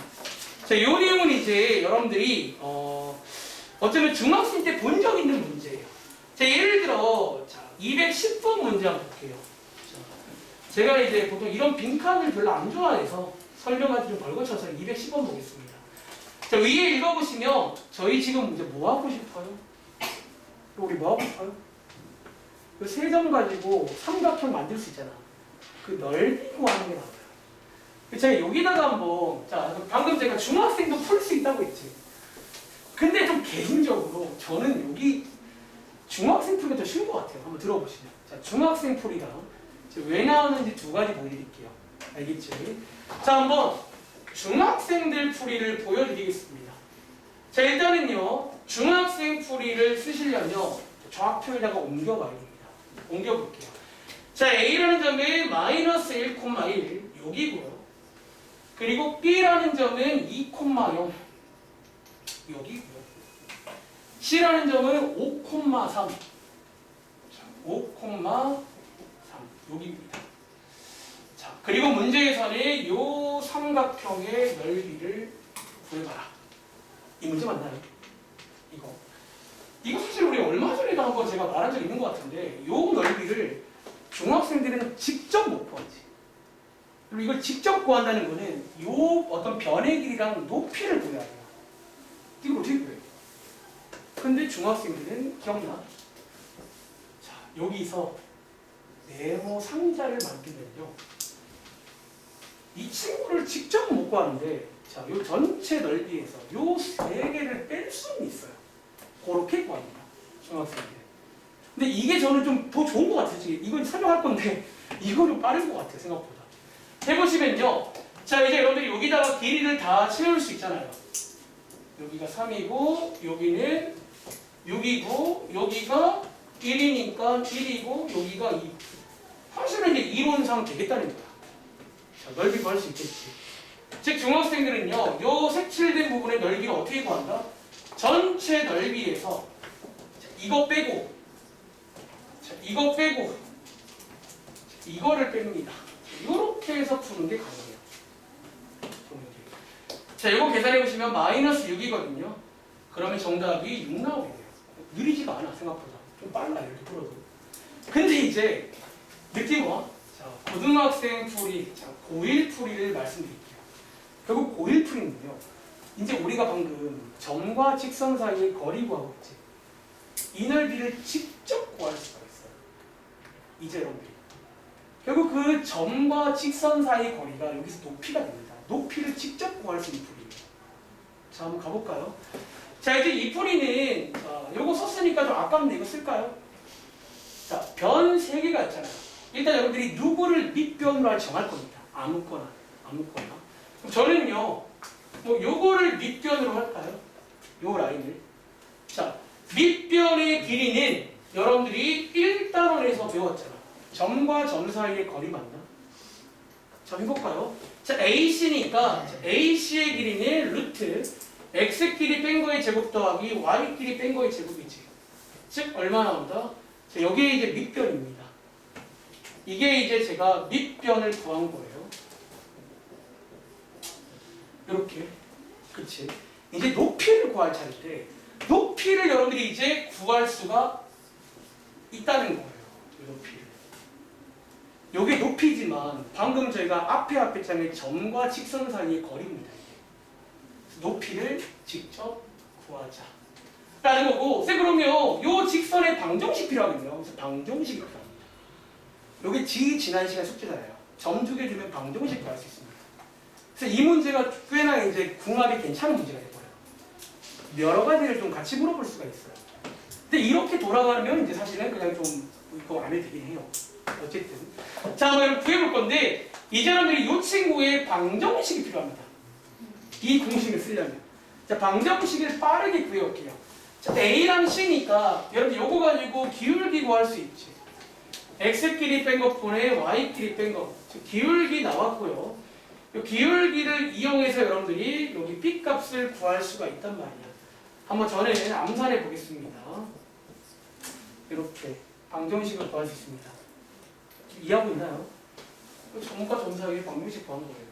자, 이 내용은 이제 여러분들이 어쩌면 중학생 때 본 적 있는 문제예요. 자, 예를 들어 자, 210번 문제 한번 볼게요. 자, 제가 이제 보통 이런 빈칸을 별로 안 좋아해서 설명하기 좀 걸거쳐서 210번 보겠습니다. 자, 위에 읽어보시면 저희 지금 이제 뭐 하고 싶어요? 우리 뭐 하고 싶어요? 그 세 점 가지고 삼각형 만들 수 있잖아. 그 넓이 구하는 게 나와요. 제가 여기다가 한번, 자, 방금 제가 중학생도 풀 수 있다고 했지. 근데 좀 개인적으로 저는 여기 중학생 풀이 더 쉬운 것 같아요. 한번 들어보시죠. 자, 중학생 풀이랑 왜 나오는지 두 가지 보여드릴게요. 알겠지? 자, 한번 중학생들 풀이를 보여드리겠습니다. 자, 일단은요, 중학생 풀이를 쓰시려면 좌표에다가 옮겨봐야 됩니다. 옮겨볼게요. 자, A라는 점은 마이너스 1,1 여기고요. 그리고 B라는 점은 2,0 여기고요. C라는 점은 5,3 5,3 여기입니다. 자, 그리고 문제에서는 요 삼각형의 넓이를 구해봐라. 이 문제 맞나요? 이거 사실 우리 얼마 전에도 한번 제가 말한 적 있는 것 같은데 요 넓이를 중학생들은 직접 못 구하지. 그리고 이걸 직접 구한다는 거는 요 어떤 변의 길이랑 높이를 구해야 돼요. 이걸 어떻게 구해요? 근데 중학생들은 기억나? 자, 여기서 네모 상자를 만들면요. 이 친구를 직접 못 구하는데 자, 요 전체 넓이에서 요 세 개를 뺄 수는 있어요. 그렇게 구합니다. 중학생들. 근데 이게 저는 좀 더 좋은 것 같아요. 지금 이건 설명할 건데 이거 좀 빠른 것 같아요. 생각보다. 해보시면요. 자, 이제 여러분들이 여기다가 길이를 다 채울 수 있잖아요. 여기가 3이고 여기는 6이고 여기가 1이니까 1이고 여기가 2. 사실은 이제 이론상 되겠다는 거야. 자, 넓이 구할 수 있겠지. 즉 중학생들은요. 요 색칠된 부분의 넓이를 어떻게 구한다? 전체 넓이에서 이거 빼고 이거 빼고 이거를 뺍니다. 이렇게 해서 푸는 게 가능해요. 자, 이거 계산해 보시면 마이너스 6이거든요. 그러면 정답이 6 나오게 돼요. 느리지가 않아 생각보다. 좀 빨라요 이렇게 풀어도. 근데 이제 느낌 와? 자, 고등학생 풀이, 자, 고1 풀이를 말씀드릴게요. 결국 고1 풀이는요. 이제 우리가 방금 점과 직선 사이의 거리 구하고 있지. 이 넓이를 직접 구할 수가 있어요. 이제 여러분들이. 결국 그 점과 직선 사이의 거리가 여기서 높이가 됩니다. 높이를 직접 구할 수 있는 풀이에요. 자, 한번 가볼까요? 자, 이제 이 풀이는 요거 썼으니까 좀 아깝네. 이거 쓸까요? 자, 변 3개가 있잖아요. 일단 여러분들이 누구를 밑변으로 정할 겁니다. 아무거나. 그럼 저는요. 뭐 요거를 밑변으로 할까요? 요 라인을. 자, 밑변의 길이는 여러분들이 1단원에서 배웠잖아. 점과 점 사이의 거리 맞나? 자, 해볼까요? 자, AC니까 AC의 길이는 루트 X끼리 뺀 거의 제곱 더하기 Y끼리 뺀 거의 제곱이지. 즉 얼마 나온다? 자, 여기에 이제 밑변입니다. 이게 이제 제가 밑변을 구한 거예요. 이렇게. 그치? 이제 높이를 구할 차례인데 높이를 여러분들이 이제 구할 수가 있다는 거예요. 이 높이를. 요게 높이지만 방금 저희가 앞에 장의 점과 직선 사이의 거리입니다. 이게. 높이를 직접 구하자. 라는 거고, 그러면 요 직선의 방정식 필요하거든요. 그래서 방정식이 필요합니다. 요게 지난 시간 숙제잖아요. 점 2개 주면 방정식 구할 수 있습니다. 그래서 이 문제가 꽤나 이제 궁합이 괜찮은 문제가 돼버려요. 여러 가지를 좀 같이 물어볼 수가 있어요. 근데 이렇게 돌아가면 이제 사실은 그냥 좀 이거 안 해도 되긴 해요. 어쨌든. 자, 한번 구해볼 건데, 이 사람들이 이 친구의 방정식이 필요합니다. 이 공식을 쓰려면. 자, 방정식을 빠르게 구해올게요. 자, A랑 C니까, 여러분 요거 가지고 기울기 구할 수 있지. X끼리 뺀 것분에 Y끼리 뺀 것. 기울기 나왔고요. 이 기울기를 이용해서 여러분들이 여기 B 값을 구할 수가 있단 말이야. 한번 전에 암산해 보겠습니다. 이렇게 방정식을 구할 수 있습니다. 이해하고 있나요? 점과 점 사이에 방정식 구하는 거예요.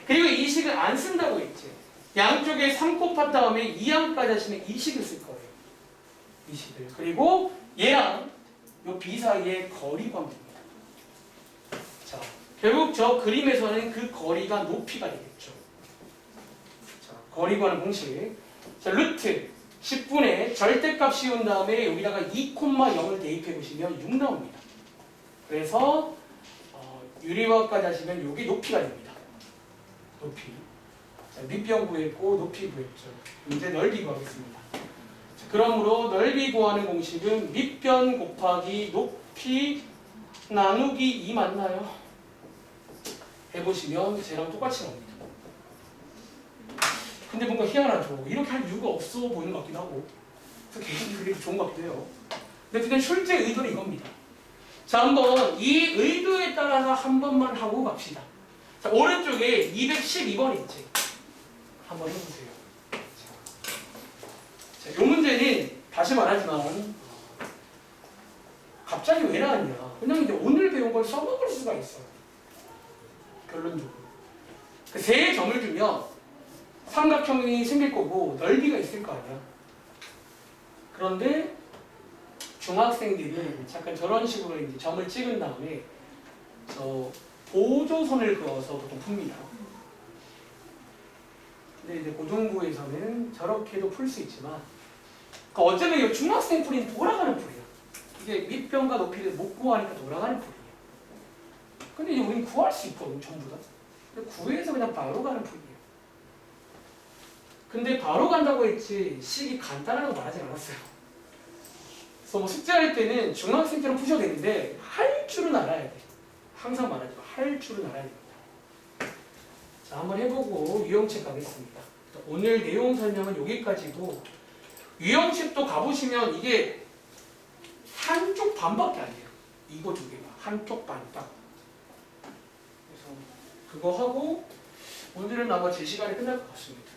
그리고 이 식을 안 쓴다고 했지. 양쪽에 3 곱한 다음에 2항까지 하시면 이 식을 쓸 거예요. 이 식을. 그리고 얘랑 요 B 사이의 거리 관계입니다. 자, 결국 저 그림에서는 그 거리가 높이가 되겠죠. 자, 거리 구하는 공식. 자, 루트 10분의 절대값 씌운 다음에 여기다가 2,0을 대입해 보시면 6 나옵니다. 그래서 유리화까지 하시면 여기 높이가 됩니다. 높이. 자, 밑변 구했고 높이 구했죠. 이제 넓이 구하겠습니다. 자, 그러므로 넓이 구하는 공식은 밑변 곱하기 높이 나누기 2 맞나요? 해보시면 쟤랑 똑같이 나옵니다. 근데 뭔가 희한하죠. 이렇게 할 이유가 없어 보이는 것 같기도 하고, 그래서 개인적으로 좋은 것 같기도 해요. 근데 그냥 실제 의도는 이겁니다. 자, 한번 이 의도에 따라서 한 번만 하고 갑시다. 자, 오른쪽에 212번 있지. 한번 해보세요. 자, 이 문제는 다시 말하지만 갑자기 왜 나왔냐? 그냥 이제 오늘 배운 걸 써먹을 수가 있어요. 결론적으로. 그 세 점을 주면 삼각형이 생길 거고 넓이가 있을 거 아니야. 그런데 중학생들은 잠깐 저런 식으로 이제 점을 찍은 다음에 저 보조선을 그어서 보통 풉니다. 근데 이제 고등부에서는 저렇게도 풀 수 있지만, 그러니까 어쩌면 이 중학생 풀이는 돌아가는 풀이야. 이게 밑변과 높이를 못 구하니까 돌아가는 풀이에요. 근데 이제 우리는 구할 수 있거든, 전부 다. 근데 구해서 그냥 바로 가는 풀이에요. 근데 바로 간다고 했지 식이 간단하다고 말하지 않았어요. 그래서 뭐 숙제할 때는 중학생처럼 푸셔도 되는데 할 줄은 알아야 돼. 항상 말하죠. 할 줄은 알아야 됩니다. 자, 한번 해보고 유형책 가겠습니다. 오늘 내용 설명은 여기까지고, 유형책도 가보시면 이게 한쪽 반밖에 안 돼요. 이거 두 개가 한쪽 반 딱. 그래서 그거 하고 오늘은 아마 제 시간이 끝날 것 같습니다.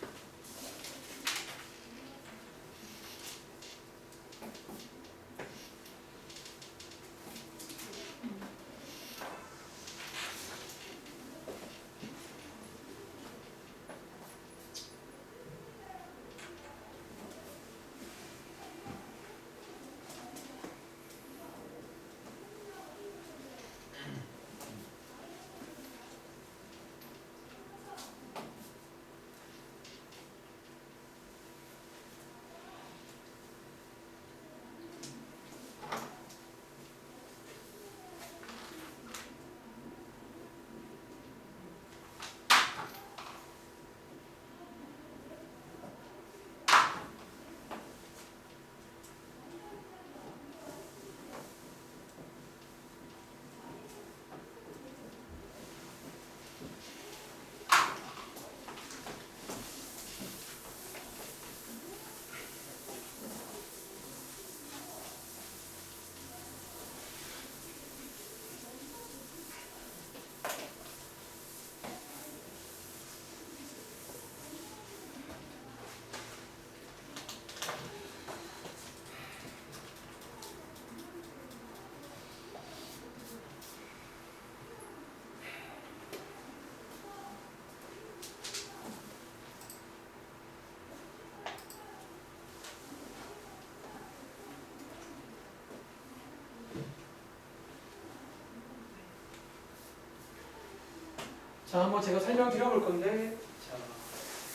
자, 한번 제가 설명 드려볼 건데, 자,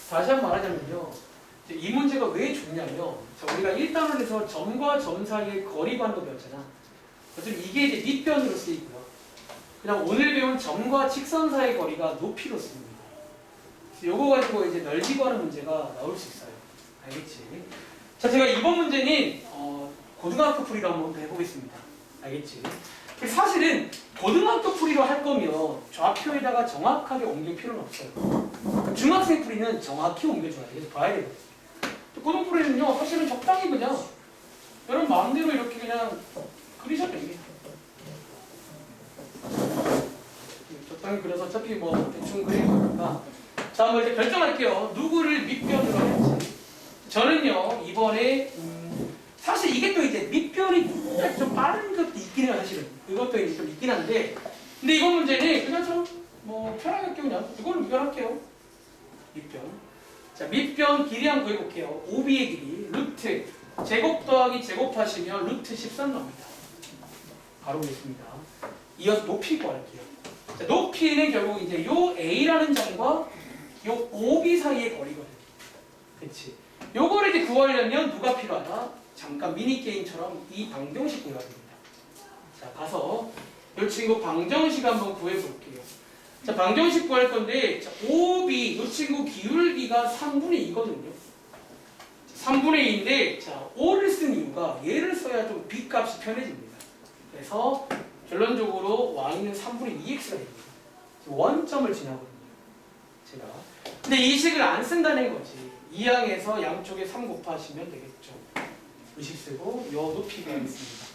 다시 한번 말하자면요. 이 문제가 왜 좋냐면, 자, 우리가 1단원에서 점과 점 사이의 거리 관도 배웠잖아. 어차피 이게 이제 밑변으로 쓰이고요. 그냥 오늘 배운 점과 직선 사이의 거리가 높이로 쓰입니다. 그래서 요거 가지고 이제 넓이 구하는 문제가 나올 수 있어요. 알겠지? 자, 제가 이번 문제는 고등학교 풀이로 한번 해보겠습니다. 알겠지? 사실은 고등학교 풀이로 할 거면 좌표에다가 정확하게 옮길 필요는 없어요. 중학생 풀이는 정확히 옮겨줘야 돼. 그래서 봐야 돼요. 고등 풀이는요, 사실은 적당히 그냥 여러분 마음대로 이렇게 그냥 그리셔도 됩니다. 적당히 그려서 어차피 뭐 대충 그리는 거니까. 자, 한번 이제 결정할게요. 누구를 밑변으로 할지. 저는요, 이번에 사실 이게 또 이제 밑변이 좀 빠른 것도 있긴 해요, 사실은. 이것도 좀 있긴 한데, 근데 이번 문제는 그냥 좀 뭐 편하게 할게요. 그냥 이거는 밑변할게요. 밑변. 자, 밑변 길이 한번 구해볼게요. OB의 길이 루트 제곱 더하기 제곱하시면 루트 13 나옵니다. 바로 보겠습니다. 이어서 높이 구할게요. 자, 높이는 결국 이제 요 A라는 점과 요 OB 사이의 거리거든. 그렇지. 요거를 이제 구하려면 누가 필요하다? 잠깐 미니 게임처럼 이 방정식 구해야 됩니다. 자, 가서 요 친구 방정식 한번 구해 볼게요. 자, 방정식 구할 건데, 자, OB 요 친구 기울기가 3분의 2거든요. 3분의 2인데, 자, O를 쓴 이유가 얘를 써야 좀 B 값이 편해집니다. 그래서 결론적으로 y는 3분의 2x가 됩니다. 원점을 지나거든요. 제가. 근데 이 식을 안 쓴다는 거지. 이항에서 양쪽에 3 곱하시면 되겠죠. 의식 쓰고 요 높이 구하겠습니다.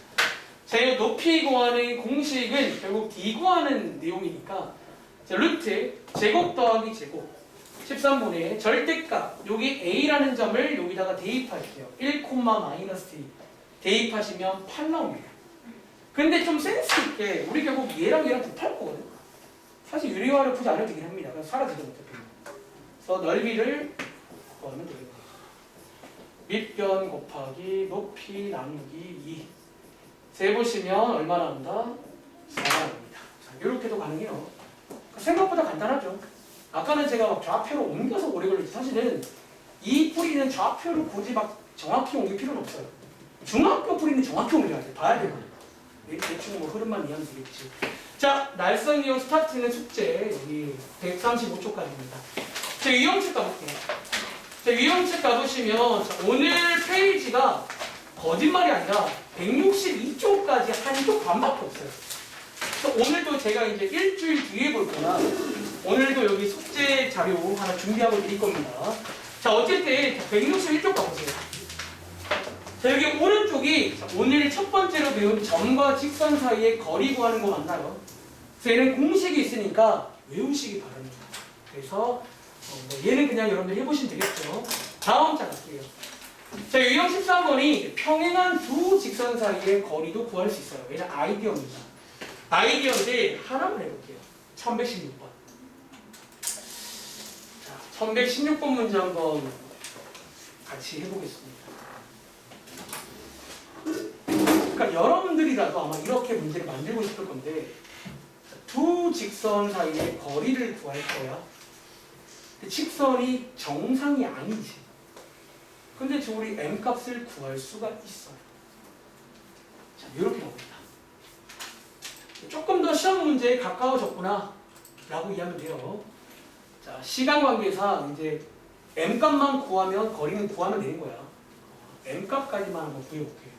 자, 이 높이 구하는 공식은 결국 D 구하는 내용이니까 자, 루트 제곱 더하기 제곱 13분의 절대값 여기 A라는 점을 여기다가 대입할게요. 1, -t 대입하시면 8 나옵니다. 근데 좀 센스 있게 우리 결국 얘랑 곱할 거거든. 사실 유리화를 굳이 안 해도 되긴 합니다. 그래서 사라지죠 어차피. 그래서 넓이를 구하면 되겠네요. 밑변 곱하기 높이 나누기 2. 세보시면 얼마 나온다? 4가 나옵니다. 자, 이렇게도 가능해요. 생각보다 간단하죠. 아까는 제가 막 좌표로 옮겨서 오래 걸렸지. 사실은 이 풀이는 좌표를 굳이 막 정확히 옮길 필요는 없어요. 중학교 풀이는 정확히 옮겨야 돼. 봐야 되거든. 대충 뭐 흐름만 이해하면 되겠지. 자, 날선 이용 스타트는 숙제 여기 135초까지입니다. 자, 유형책 가볼게요. 자, 유형책 가보시면 자, 오늘 페이지가 거짓말이 아니라 162쪽까지 한쪽 반밖에 없어요. 그래서 오늘도 제가 이제 일주일 뒤에 볼 거라 오늘도 여기 숙제 자료 하나 준비하고 드릴 겁니다. 자, 어쨌든 161쪽 가보세요. 자, 여기 오른쪽이 오늘 첫 번째로 배운 점과 직선 사이의 거리 구하는 거 맞나요? 그래서 얘는 공식이 있으니까 외우시기 바랍니다. 그래서 얘는 그냥 여러분들 해보시면 되겠죠. 다음 자 갈게요. 자, 유형 13번이 평행한 두 직선 사이의 거리도 구할 수 있어요. 얘는 아이디어입니다. 아이디어인데 하나만 해볼게요. 1116번. 자, 1116번 문제 한번 같이 해보겠습니다. 그러니까 여러분들이라도 아마 이렇게 문제를 만들고 싶을 건데 두 직선 사이의 거리를 구할 거야. 근데 직선이 정상이 아니지. 근데 저 우리 m값을 구할 수가 있어요. 자, 이렇게 나옵니다. 조금 더 시험 문제에 가까워졌구나 라고 이해하면 돼요. 자, 시간 관계상 이제 m값만 구하면 거리는 구하면 되는 거야. m값까지만 한번 구해볼게요.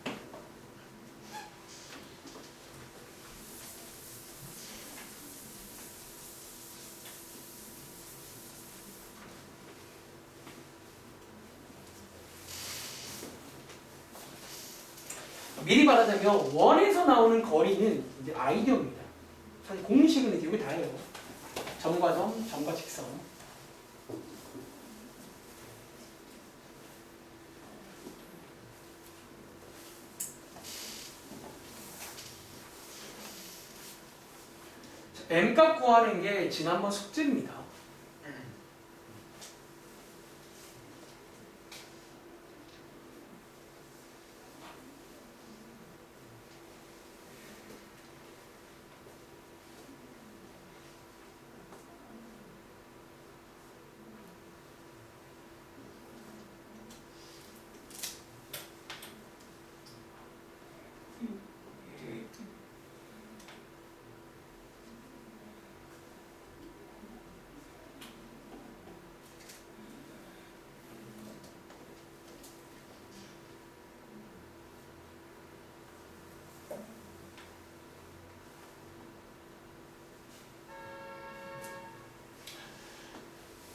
미리 말하자면 원에서 나오는 거리는 이제 아이디어입니다. 사실 공식은 이제 여기 다예요. 점과 점, 점과 직선. m값 구하는 게 지난번 숙제입니다.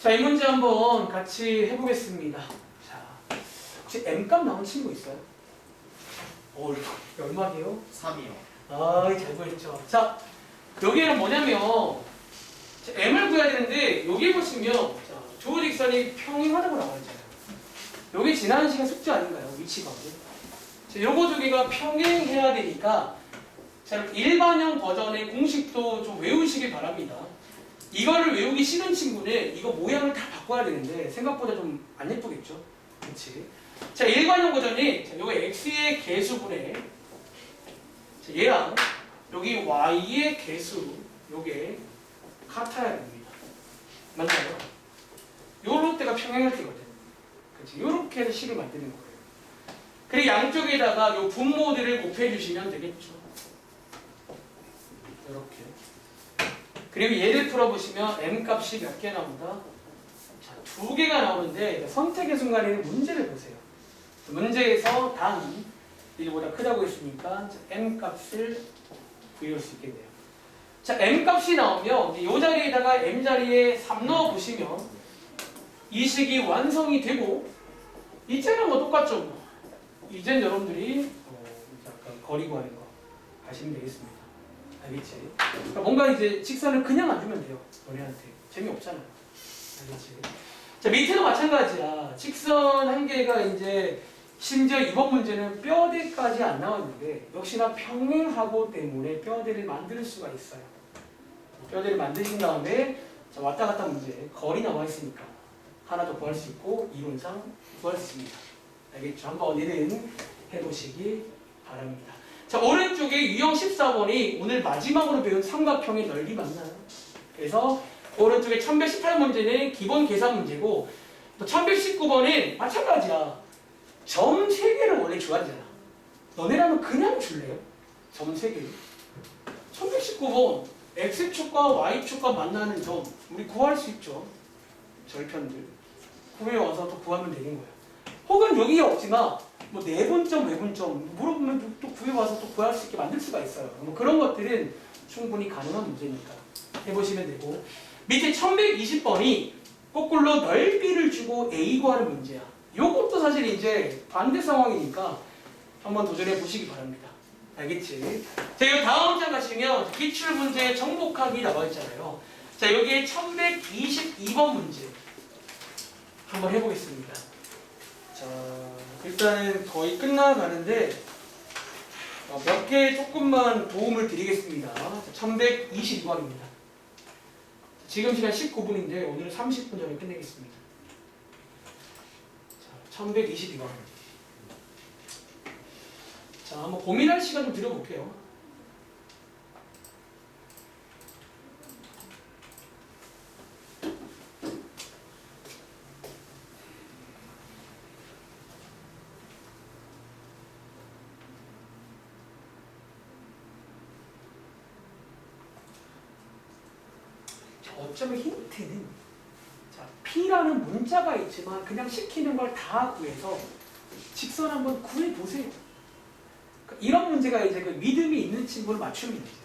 자, 이 문제 한번 같이 해보겠습니다. 자, 혹시 m값 나온 친구 있어요? 얼마게요? 3이요. 아, 잘 구했죠. 자, 여기는 뭐냐면 자, m을 구해야 되는데 여기 보시면 자, 조직선이 평행하다고 나와 있잖아요. 여기 지난 시간 숙제 아닌가요? 위치가. 자, 요거 두 개가 평행해야 되니까 자, 일반형 버전의 공식도 좀 외우시길 바랍니다. 이거를 외우기 싫은 친구는 이거 모양을 다 바꿔야 되는데 생각보다 좀 안 예쁘겠죠? 그렇지? 자, 일반형 버전이 자, 요거 x의 개수분의 자, 얘랑 여기 y의 개수 요게 같아야 됩니다. 맞나요? 요럴 때가 평행할 때거든. 그렇지? 요렇게 해서 식을 만드는 거예요. 그리고 양쪽에다가 요 분모들을 곱해주시면 되겠죠. 이렇게. 그리고 얘를 풀어보시면 m 값이 몇 개 나온다? 자, 2개가 나오는데 선택의 순간에는 문제를 보세요. 문제에서 단 1보다 크다고 했으니까 m 값을 구할 수 있겠네요. 자, m 값이 나오면 이 자리에다가 m 자리에 3 넣어보시면 이 식이 완성이 되고 이제는 뭐 똑같죠. 뭐. 이젠 여러분들이 약간 거리 구하는 거 하시면 되겠습니다. 알겠지? 그러니까 뭔가 이제 직선을 그냥 안 주면 돼요. 너네한테 재미없잖아요. 알겠지? 자, 밑에도 마찬가지야. 직선 한 개가 이제 심지어 이번 문제는 뼈대까지 안 나왔는데 역시나 평행하고 때문에 뼈대를 만들 수가 있어요. 뼈대를 만드신 다음에 자, 왔다 갔다 문제 거리 나와 있으니까 하나 더 구할 수 있고 이론상 구할 수 있습니다. 알겠죠? 한번 어디든 해보시기 바랍니다. 자, 오른쪽에 유형 14번이 오늘 마지막으로 배운 삼각형의 넓이 맞나요? 그래서 오른쪽에 1118문제는 기본 계산 문제고 또 1119번은 마찬가지야. 점 3개를 원래 줘야 되잖아. 너네라면 그냥 줄래요? 점 3개. 1119번 X축과 Y축과 만나는 점 우리 구할 수 있죠. 절편들. 구해와서 또 구하면 되는 거야. 혹은 여기에 없지만 뭐 내분점, 외분점 물어보면 또 구해와서 또 구할 수 있게 만들 수가 있어요. 뭐 그런 것들은 충분히 가능한 문제니까 해보시면 되고 밑에 1120번이 거꾸로 넓이를 주고 A 구하는 문제야. 요것도 사실 이제 반대 상황이니까 한번 도전해 보시기 바랍니다. 알겠지? 자, 이 다음 장 가시면 기출 문제 정복하기 나와 있잖아요. 자, 여기에 1122번 문제 한번 해보겠습니다. 자, 일단은 거의 끝나가는데 몇 개 조금만 도움을 드리겠습니다. 1122번입니다. 지금 시간 19분인데 오늘 30분 전에 끝내겠습니다. 자, 1122번. 자, 한번 고민할 시간 좀 드려볼게요. 어쩌면 힌트는 자, P라는 문자가 있지만 그냥 시키는 걸 다 구해서 직선 한번 구해보세요. 그러니까 이런 문제가 이제 그 믿음이 있는 친구를 맞추는 문제예요.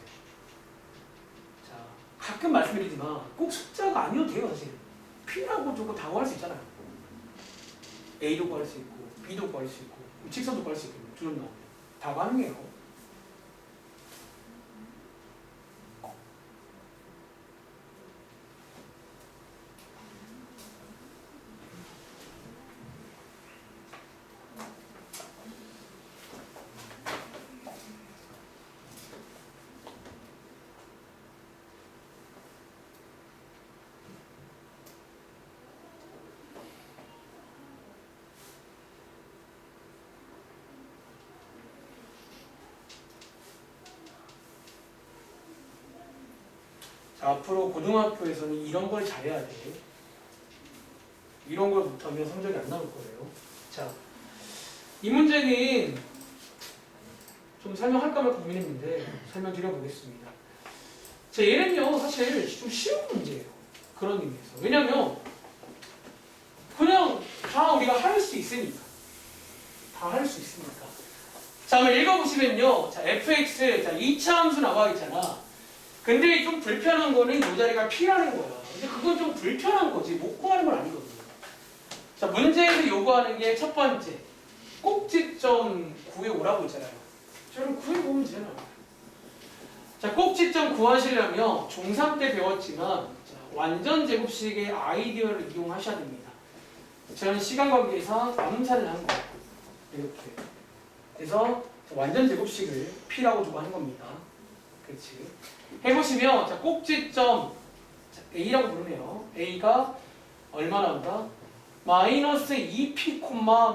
자, 가끔 말씀드리지만 꼭 숫자가 아니어도 돼요. 사실 P라고 저거 다 구할 수 있잖아요. A도 구할 수 있고 B도 구할 수 있고 직선도 구할 수 있고 두 점 나오면 다 가능해요. 자, 앞으로 고등학교에서는 이런 걸 잘해야 돼. 이런 걸 못하면 성적이 안 나올 거예요. 자, 이 문제는 좀 설명할까 말까 고민했는데 설명드려보겠습니다. 자, 얘는요 사실 좀 쉬운 문제예요. 그런 의미에서. 왜냐면 그냥 다 우리가 할 수 있으니까. 다 할 수 있으니까. 자, 한번 읽어보시면요. 자, fx, 자, 2차 함수 나와 있잖아. 근데 좀 불편한 거는 이 자리가 P라는 거야. 근데 그건 좀 불편한 거지. 못 구하는 건 아니거든요. 자, 문제에서 요구하는 게 첫 번째. 꼭지점 구해오라고 있잖아요. 저는 구해보면 되잖아요. 자, 꼭지점 구하시려면 중3 때 배웠지만 자, 완전 제곱식의 아이디어를 이용하셔야 됩니다. 저는 시간 관계상 암산을 한 거예요. 이렇게. 그래서 완전 제곱식을 P라고 두고 하는 겁니다. 그렇지. 해보시면 자, 꼭지점 자, A라고 부르네요. A가 얼마 나온다? 마이너스 2P,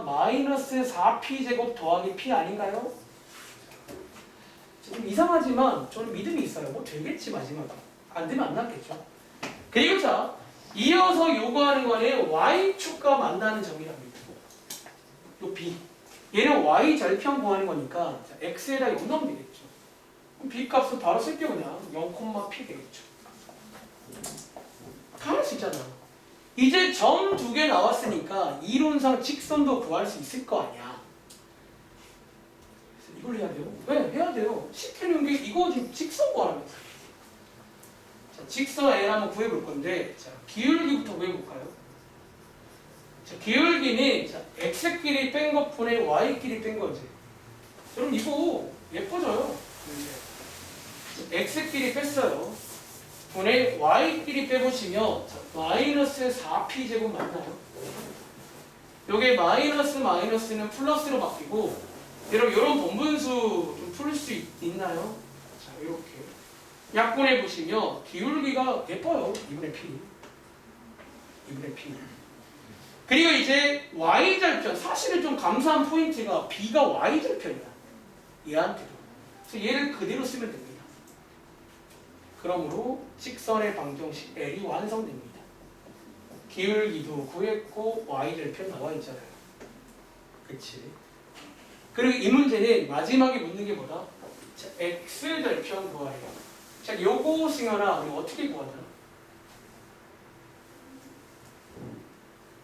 마이너스 4P 제곱 더하기 P 아닌가요? 좀 이상하지만 저는 믿음이 있어요. 뭐 되겠지 마지막에. 안 되면 안 낫겠죠. 그리고 자, 이어서 요구하는 거는 y축과 만나는 점이랍니다. 요 b. 얘는 y 절편 구하는 거니까 자, x에다 0 넣으면 되겠죠. 그럼 b 값을 바로 쓸게요. 그냥 0,p 되겠죠. 다 할 수 있잖아. 이제 점 2개 나왔으니까 이론상 직선도 구할 수 있을 거 아니야. 이걸 해야 돼요? 왜? 해야 돼요. 시키는 게 이거 지금 직선 구하라면서. 자, 직선 N 한번 구해볼 건데, 자, 기울기부터 구해볼까요? 자, 기울기는 자, x끼리 뺀 것분에 y끼리 뺀 거지. 그럼 이거 예뻐져요. x끼리 뺐어요. 분의 y끼리 빼보시면 자, 마이너스 4p 제곱 맞나요? 요게 마이너스는 플러스로 바뀌고 여러분 이런 본분수 좀 풀 수 있나요? 자 이렇게 약분해 보시면 기울기가 예뻐요. 2분의 p 그리고 이제 y절편 사실은 좀 감사한 포인트가 b가 y절편이야. 얘한테도. 그래서 얘를 그대로 쓰면 됩니다. 그러므로 직선의 방정식 L이 완성됩니다. 기울기도 구했고 y절편 나와 있잖아요. 그치? 그리고 이 문제는 마지막에 묻는 게 뭐다? 자, x절편 구하래요. 자, 요거 승현아 우리 어떻게 구하냐?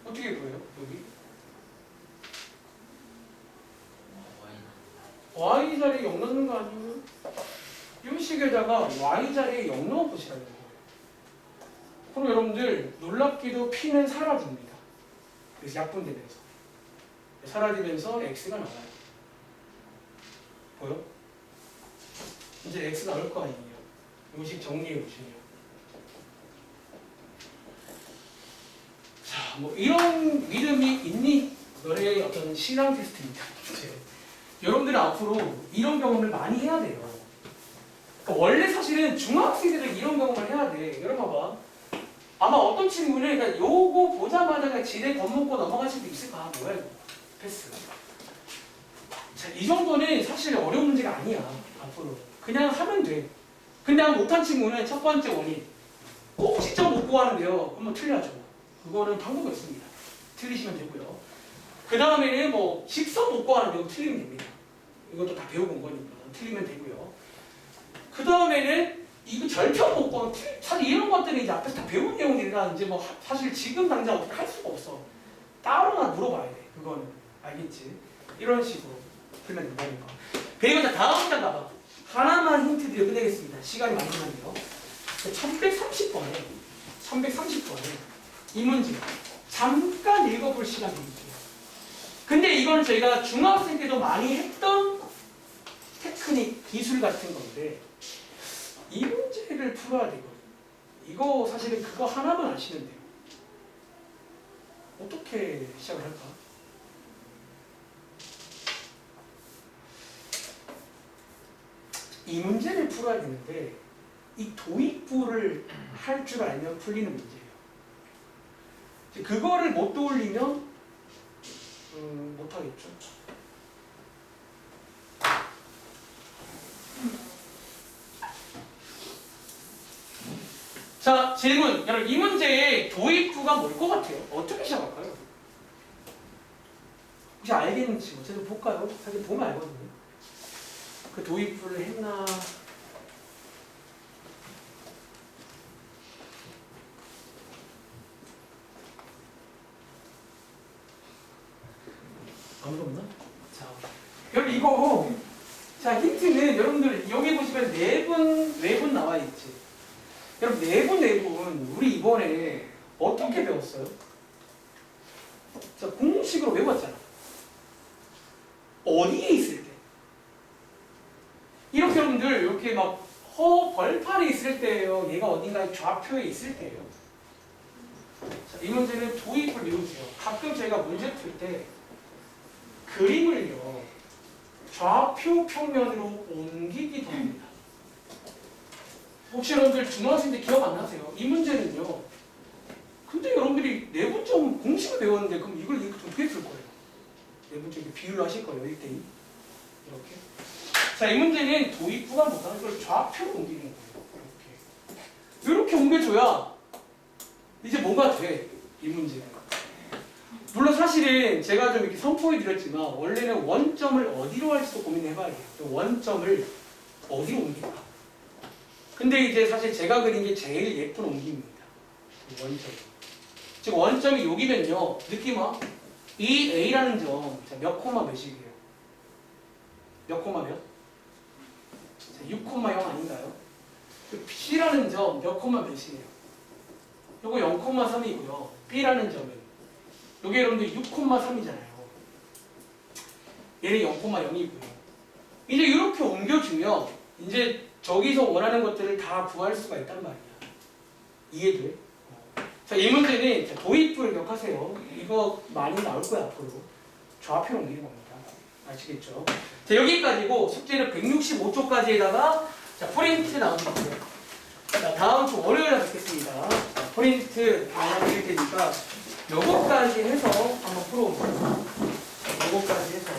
어떻게 구해요? 여기? y 자리에 0 넣는 거 아니에요? 이 식에다가 y 자리에 0 넣어 보시라는 거예요. 그럼 여러분들 놀랍게도 p는 사라집니다. 그래서 약분되면서 사라지면서 x가 나와요. 보여? 이제 x 나올 거 아니에요. 이 식 정리해 보시면. 자, 뭐 이런 믿음이 있니? 너의 어떤 신앙 테스트입니다. 여러분들은 앞으로 이런 경험을 많이 해야 돼요. 그러니까 원래 사실은 중학생들은 이런 경험을 해야 돼. 여러분 봐봐. 아마 어떤 친구는 그러니까 요거 보자마자 그냥 지대 겁먹고 넘어갈 수도 있을까? 뭐야 이거. 패스. 자, 이 정도는 사실 어려운 문제가 아니야. 앞으로. 그냥 하면 돼. 그냥 못한 친구는 첫 번째 원인. 꼭 직접 못 구하는데요. 그러면 틀려져. 그거는 방법이 없습니다. 틀리시면 되고요. 그 다음에는 뭐 직선 못 구하는데 틀리면 됩니다. 이것도 다 배워본 거니까 틀리면 되고요. 그 다음에는 이거 절편 못 구하면 사실 이런 것들은 이제 앞에서 다 배운 내용들이라 이제 뭐 사실 지금 당장 어떻게 할 수가 없어. 따로나 물어봐야 돼. 그거는 알겠지? 이런 식으로 풀면 된다니까. 그리고 자 다음 문장 가봐. 하나만 힌트 드려 끝내겠습니다. 시간이 많이 지났네요. 1130번에 이 문제 잠깐 읽어볼 시간 드릴게요. 근데 이거는 저희가 중학생 때도 많이 했던 테크닉, 기술 같은 건데 이 문제를 풀어야 되거든요. 이거 사실은 그거 하나만 아시면 돼요. 어떻게 시작을 할까? 이 문제를 풀어야 되는데 이 도입부를 할 줄 알면 풀리는 문제예요. 그거를 못 떠올리면 못하겠죠. 자, 질문. 여러분, 이 문제의 도입부가 뭘 것 같아요? 어떻게 시작할까요? 혹시 알겠는지 뭐 제가 볼까요? 사실 보면 알거든요. 그 도입부를 했나? 아무도 없나? 자, 여러분 이거 자 힌트는 여러분들 여기 보시면 네분 나와 있지. 여러분 네분 우리 이번에 어떻게 배웠어요? 자 공식으로 외웠잖아. 어디에 있을 때? 이렇게 여러분들 이렇게 막 벌판에 있을 때예요. 얘가 어딘가에 좌표에 있을 때예요. 자, 이 문제는 도입을 외우세요. 가끔 저희가 문제 풀 때 그림을요 좌표 평면으로 옮기기도 합니다. 혹시 여러분들 중학생 때 기억 안 나세요? 이 문제는요. 근데 여러분들이 내분점 공식을 배웠는데 그럼 이걸 어떻게 풀 거예요? 내분점 비율로 하실 거예요. 1대2 이렇게. 자, 이 문제는 도입부가 뭐다? 이걸 좌표로 옮기는 거예요. 이렇게 옮겨줘야 이제 뭐가 돼? 이 문제는. 물론 사실은 제가 좀 이렇게 선포해 드렸지만 원래는 원점을 어디로 할지도 고민해봐야 돼요. 원점을 어디로 옮길까? 근데 이제 사실 제가 그린 게 제일 예쁜 옮김입니다. 원점. 즉 원점이 여기면요. 느낌 와? 이 A라는 점, 자, 몇 코마 몇이에요? 몇 코마 몇? 자, 6코마 0 아닌가요? 그 B라는 점 몇 코마 몇이에요? 요거 0코마 3이고요. B라는 점은 요게 여러분들 6코마 3이잖아요. 얘는 0코마 0이고요. 이제 이렇게 옮겨주면 이제 저기서 원하는 것들을 다 구할 수가 있단 말이야. 이해돼? 자, 이 문제는 도입부를 기억하세요. 이거 많이 나올 거야 앞으로. 좌표 옮기는 겁니다. 아시겠죠? 자, 여기까지고 숙제는 165초까지에다가 자, 프린트 나오겠고요. 자, 다음 주 월요일에 뵙겠습니다. 자, 프린트 나눠드릴 테니까 요거까지 해서 한번 풀어볼게요. 요거까지 해서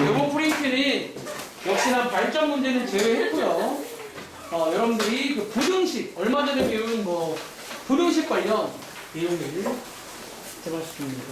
요거 프린트는 역시나 발전 문제는 제외했고요. 여러분들이 그 부등식 얼마 전에 배운 뭐 부등식 관련 내용을 제가 했습니다.